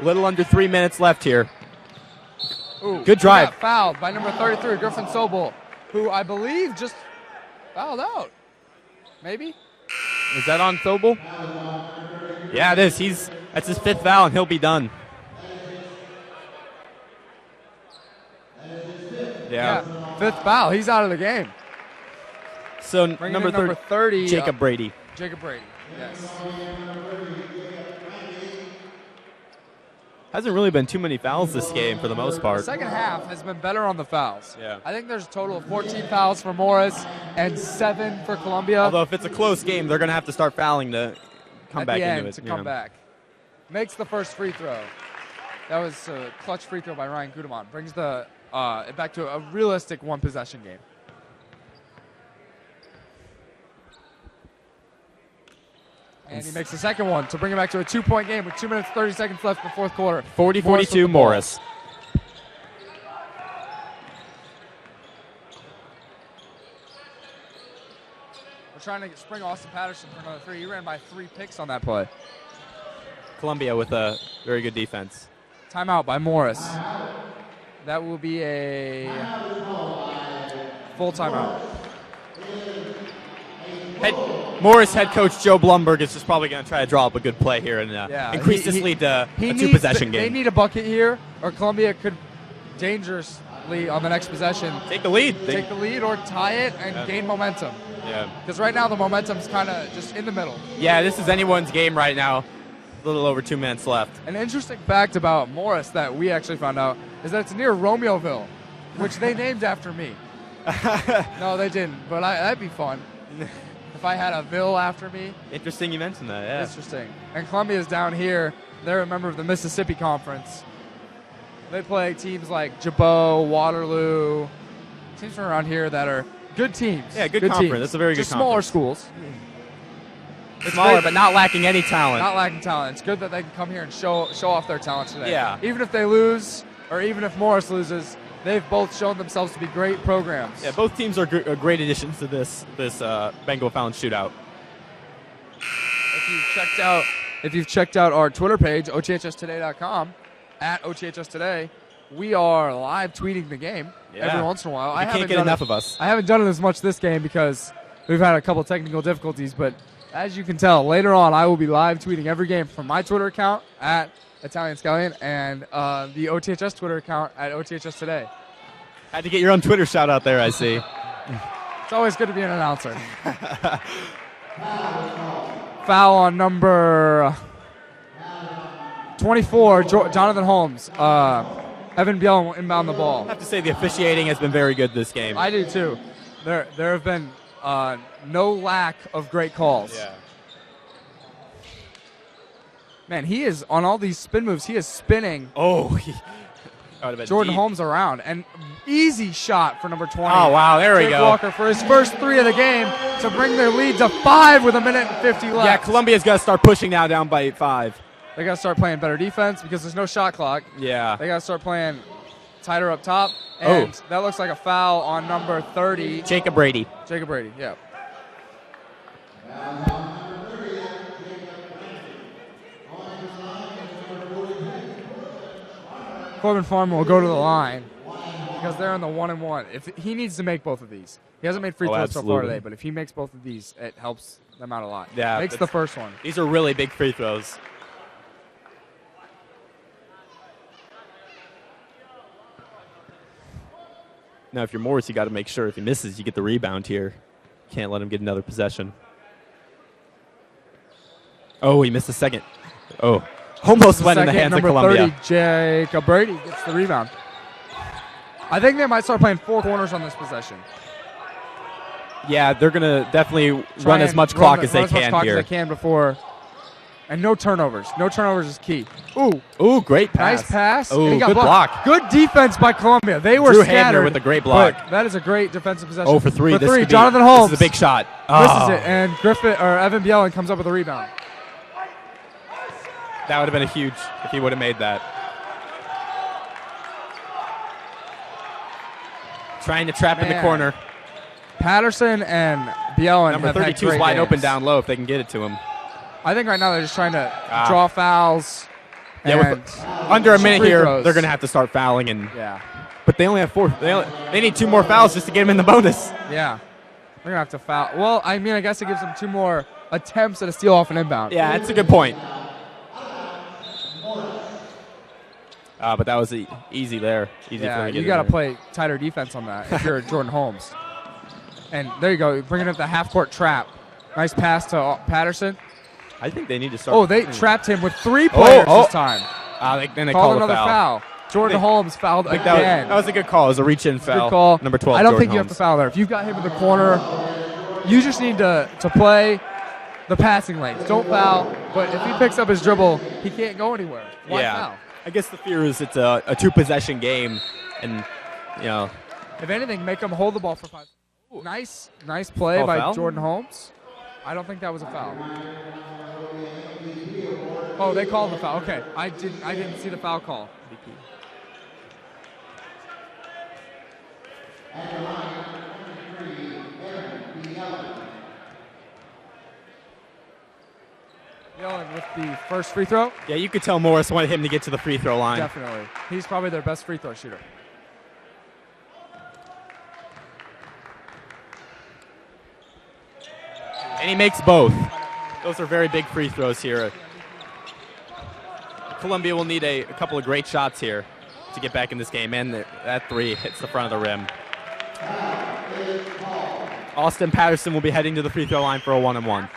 A little under 3 minutes left here. Ooh, good drive. Got fouled by number 33, Griffin Sobel, who I believe just fouled out. Maybe? Is that on Sobel? Yeah, it is. That's his 5th foul, and he'll be done. Yeah. 5th foul. He's out of the game. So number 30, Jacob Brady. Jacob Brady, yes. Hasn't really been too many fouls this game for the most part. The second half has been better on the fouls. Yeah. I think there's a total of 14 fouls for Morris and 7 for Columbia. Although if it's a close game, they're going to have to start fouling to come back into it. To come back. Makes the first free throw. That was a clutch free throw by Ryan Gudemont. Brings the it back to a realistic one-possession game. And he makes the second one to bring it back to a 2-point game with 2 minutes 30 seconds left in the fourth quarter. 40-42 Morris. We're trying to spring Austin Patterson for another 3. He ran by 3 picks on that play. Columbia with a very good defense. Timeout by Morris. That will be a full timeout. Morris head coach Joe Blumberg is just probably going to try to draw up a good play here and increase this lead to a 2-possession game. They need a bucket here, or Columbia could dangerously on the next possession take the lead. Take the lead or tie it and gain momentum. Yeah. Because right now the momentum's kind of just in the middle. Yeah, this is anyone's game right now. A little over 2 minutes left. An interesting fact about Morris that we actually found out is that it's near Romeoville, which they named after me. No, they didn't, but that'd be fun. If I had a Ville after me. Interesting you mentioned that, yeah. Interesting. And Columbia's down here. They're a member of the Mississippi Conference. They play teams like Jabot, Waterloo, teams from around here that are good teams. Yeah, good conference. Teams. That's a very just good conference. smaller schools. Smaller, but not lacking any talent. Not lacking talent. It's good that they can come here and show off their talent today. Yeah. Even if they lose, or even if Morris loses, they've both shown themselves to be great programs. Yeah, both teams are great additions to this Bengal Fallon shootout. If you've checked out our Twitter page, othstoday.com, at othstoday, we are live tweeting the game every once in a while. You can't get enough of us. I haven't done it as much this game because we've had a couple technical difficulties, but as you can tell, later on I will be live tweeting every game from my Twitter account at Italian Scallion and the OTHS Twitter account at OTHS Today. Had to get your own Twitter shout out there, I see. It's always good to be an announcer. Foul on number 24, Jonathan Holmes. Evan Biel will inbound the ball. I have to say the officiating has been very good this game. I do too. There have been no lack of great calls. Yeah. Man, he is on all these spin moves. He is spinning. Jordan Holmes around, and easy shot for number 20. Oh wow, there we Jake go. Walker for his first 3 of the game to bring their lead to 5 with 1:50 left. Yeah, Columbia's got to start pushing now, down by 5. They got to start playing better defense because there's no shot clock. Yeah. They got to start playing tighter up top. And that looks like a foul on number 30. Jacob Brady, yeah. Corbin Farmer will go to the line because they're on the 1-1. If he needs to make both of these. He hasn't made free throws so far today, but if he makes both of these, it helps them out a lot. Yeah. Makes the first one. These are really big free throws. Now, if you're Morris, you got to make sure if he misses, you get the rebound here. Can't let him get another possession. Oh, he missed a second. Oh, almost went in the hands of Columbia. Number 30, Jacob Brady gets the rebound. I think they might start playing 4 corners on this possession. Yeah, they're going to definitely run as much clock as they can here. As they can before And no turnovers. No turnovers is key. Ooh, great pass. Nice pass. Ooh, And he got good block. Good defense by Columbia. They were Drew scattered. Hamner with a great block. But that is a great defensive possession. 0 for 3. For This 3, could be- Jonathan Holmes. This is a big shot. Misses it, and Evan Bielin comes up with a rebound. That would have been a huge if he would have made that. Trying to trap in the corner. Patterson and Bielin Number have had 32 is great wide games. open down low if they can get it to him. I think right now they're just trying to draw fouls. Yeah, and with under a minute free here, throws. they're going to have to start fouling. Yeah. But they only have 4. They need 2 more fouls just to get them in the bonus. Yeah. They're going to have to foul. Well, I mean, I guess it gives them 2 more attempts at a steal off an inbound. Yeah, that's a good point. But that was easy there. Easy Yeah, for him to you get got to in there. play tighter defense on that if you're Jordan Holmes. And there you go, bringing up the half-court trap. Nice pass to Patterson. I think they need to start. Oh, they trapped him with 3 players this time. Then they Called called a another foul. Jordan Holmes fouled I think again. that was a good call. It was a reach-in foul. Good call. Number 12, I don't Jordan think you have Holmes. to foul there. If you've got him in the corner, you just need to play the passing lanes. Don't foul. But if he picks up his dribble, he can't go anywhere. Why foul? I guess the fear is it's a 2-possession game, and If anything, make him hold the ball for 5. Nice play Call by foul? Jordan Holmes. I don't think that was a foul. Oh, they called the foul. Okay, I didn't see the foul call. Yelling with the first free throw. Yeah, you could tell Morris wanted him to get to the free throw line. Definitely, he's probably their best free throw shooter. And he makes both. Those are very big free throws here. Columbia will need a couple of great shots here to get back in this game, and that 3 hits the front of the rim. Austin Patterson will be heading to the free throw line for a 1-on-1.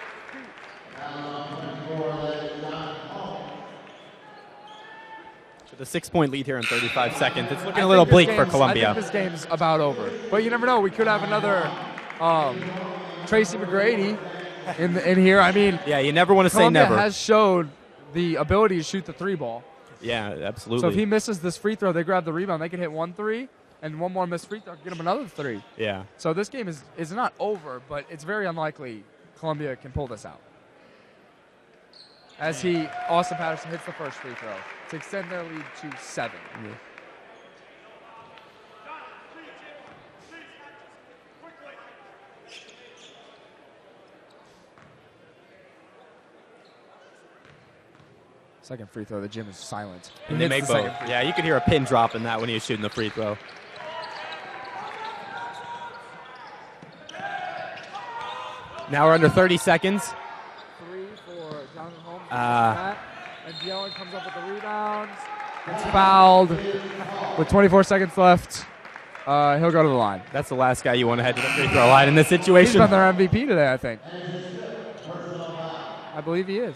With a 6-point lead here in 35 seconds. It's looking a little bleak for Columbia. I think this game's about over. But you never know. We could have another Tracy McGrady in here. I mean, yeah, you never want to say Columbia never. has showed the ability to shoot the 3 ball. Yeah, absolutely. So if he misses this free throw, they grab the rebound. They could hit 1 3, and 1 more missed free throw, get him another 3. Yeah. So this game is not over, but it's very unlikely Columbia can pull this out. As Austin Patterson hits the first free throw to extend their lead to 7. Yeah. Second free throw, the gym is silent. And they make both. Yeah, you could hear a pin drop in that when he was shooting the free throw. Now we're under 30 seconds. 3 for Jonathan Holmes. And Bielin comes up with the rebound. Gets fouled with 24 seconds left. He'll go to the line. That's the last guy you want to head to the free throw line in this situation. He's been their MVP today, I think. I believe he is.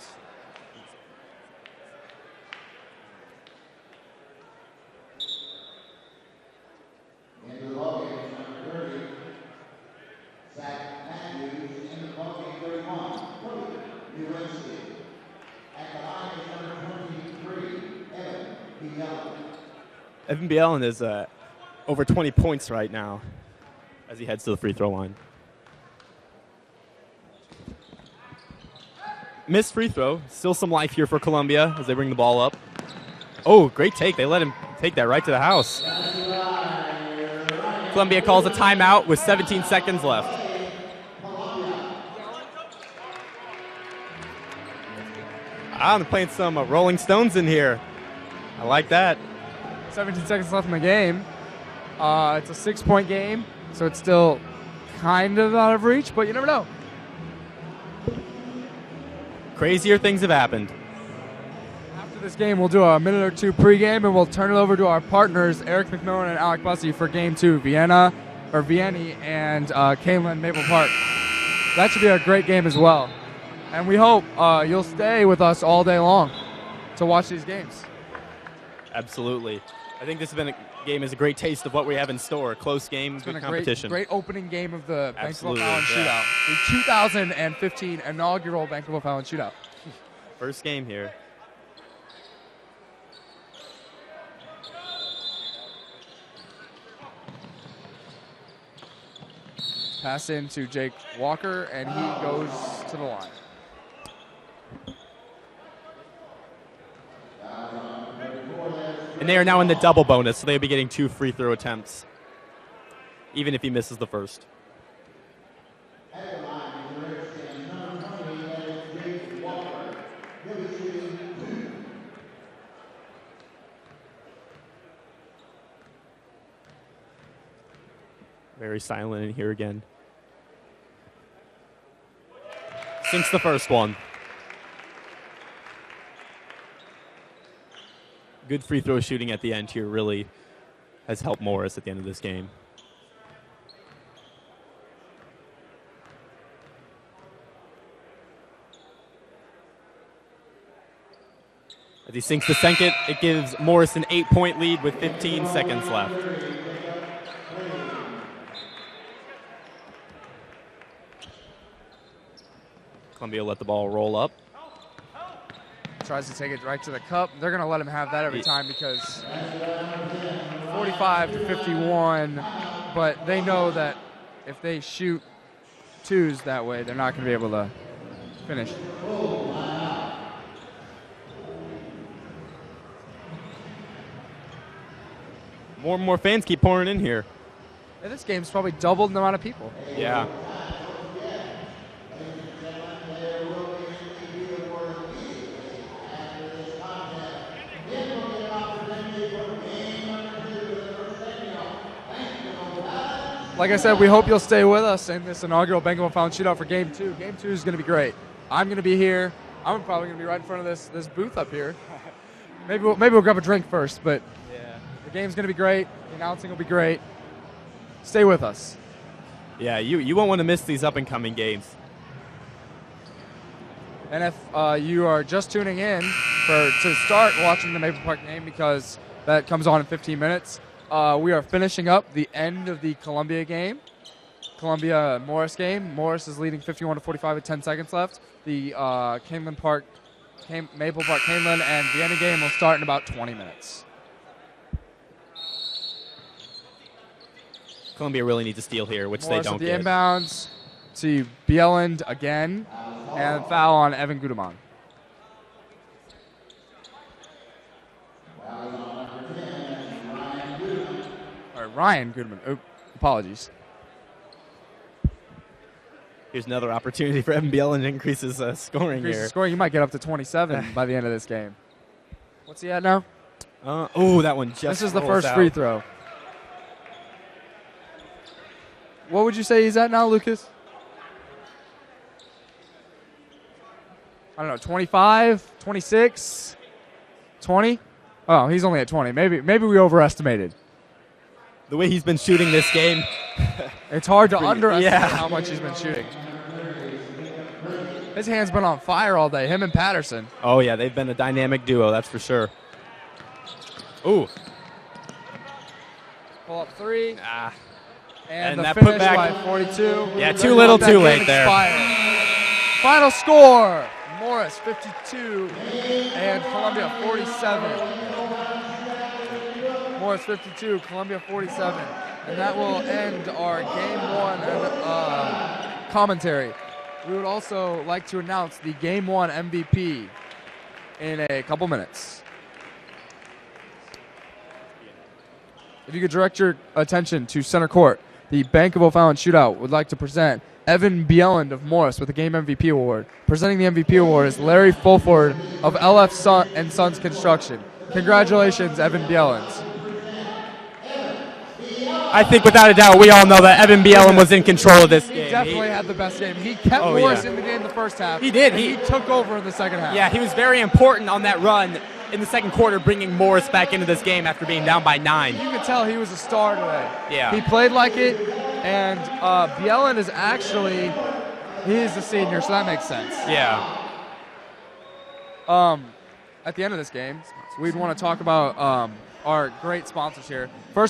Evan Bielin is over 20 points right now as he heads to the free throw line. Missed free throw. Still some life here for Columbia as they bring the ball up. Oh, great take. They let him take that right to the house. Columbia calls a timeout with 17 seconds left. I'm playing some Rolling Stones in here. I like that. 17 seconds left in the game. It's a 6-point game, so it's still kind of out of reach, but you never know. Crazier things have happened. After this game, we'll do a minute or 2 pregame, and we'll turn it over to our partners, Eric McMillan and Alec Bussey, for Game 2, Vienna and Kalen Maple Park. That should be a great game as well. And we hope you'll stay with us all day long to watch these games. Absolutely. I think this has been a game is a great taste of what we have in store. Close game, It's good been a competition. great opening game of the Bankable Absolutely, Fallon yeah. Shootout. The 2015 inaugural Bankable Fallon Shootout. First game here. Pass into Jake Walker, and he goes to the line. And they are now in the double bonus, so they'll be getting 2 free throw attempts, even if he misses the first. Very silent in here again. Sinks the first one. Good free throw shooting at the end here really has helped Morris at the end of this game. As he sinks the second, it gives Morris an 8-point lead with 15 seconds left. Columbia let the ball roll up. Tries to take it right to the cup. They're going to let him have that every time because 45 to 51, but they know that if they shoot twos that way, they're not going to be able to finish. More and more fans keep pouring in here. Yeah, this game's probably doubled the amount of people. Yeah. Like I said, we hope you'll stay with us in this inaugural Bank of Fallon Shootout for Game 2. Game 2 is going to be great. I'm going to be here. I'm probably going to be right in front of this booth up here. Maybe we'll grab a drink first, but yeah, the game's going to be great. The announcing will be great. Stay with us. Yeah, you won't want to miss these up-and-coming games. And if you are just tuning in to start watching the Maple Park game, because that comes on in 15 minutes, we are finishing up the end of the Columbia game, Columbia-Morris game. Morris is leading 51-45 with 10 seconds left. The Maple Park Canelan and Vienna game will start in about 20 minutes. Columbia really needs a steal here, which Morris they don't at the get. Inbounds to Bieland again, and foul on Evan Gudeman. Ryan Goodman. Oh, apologies. Here's another opportunity for Evan Bielan to increase his scoring here. Scoring, you might get up to 27 by the end of this game. What's he at now? That one just This is the rolls first out. free throw. What would you say he's at now, Lucas? I don't know, 25, 26, 20? Oh, he's only at 20. Maybe we overestimated. The way he's been shooting this game. It's hard to underestimate how much he's been shooting. His hand's been on fire all day, him and Patterson. Oh, yeah, they've been a dynamic duo, that's for sure. Ooh. Pull up three. And the that finish putback by 42. Yeah, too little, too late there. Final score, Morris 52 and Columbia 47. Morris 52, Columbia 47. And that will end our Game 1 commentary. We would also like to announce the Game 1 MVP in a couple minutes. If you could direct your attention to center court, the Bank of O'Fallon Shootout would like to present Evan Bieland of Morris with the Game MVP Award. Presenting the MVP Award is Larry Fulford of LF Sons Construction. Congratulations, Evan Bieland. I think without a doubt, we all know that Evan Bielan was in control of this game. He definitely had the best game. He kept Morris in the game the first half. He did. He took over in the second half. Yeah, he was very important on that run in the second quarter, bringing Morris back into this game after being down by 9. You could tell he was a star today. Yeah. He played like it, and Bielan is actually, he's a senior, so that makes sense. Yeah. At the end of this game, we'd want to talk about our great sponsors here. First of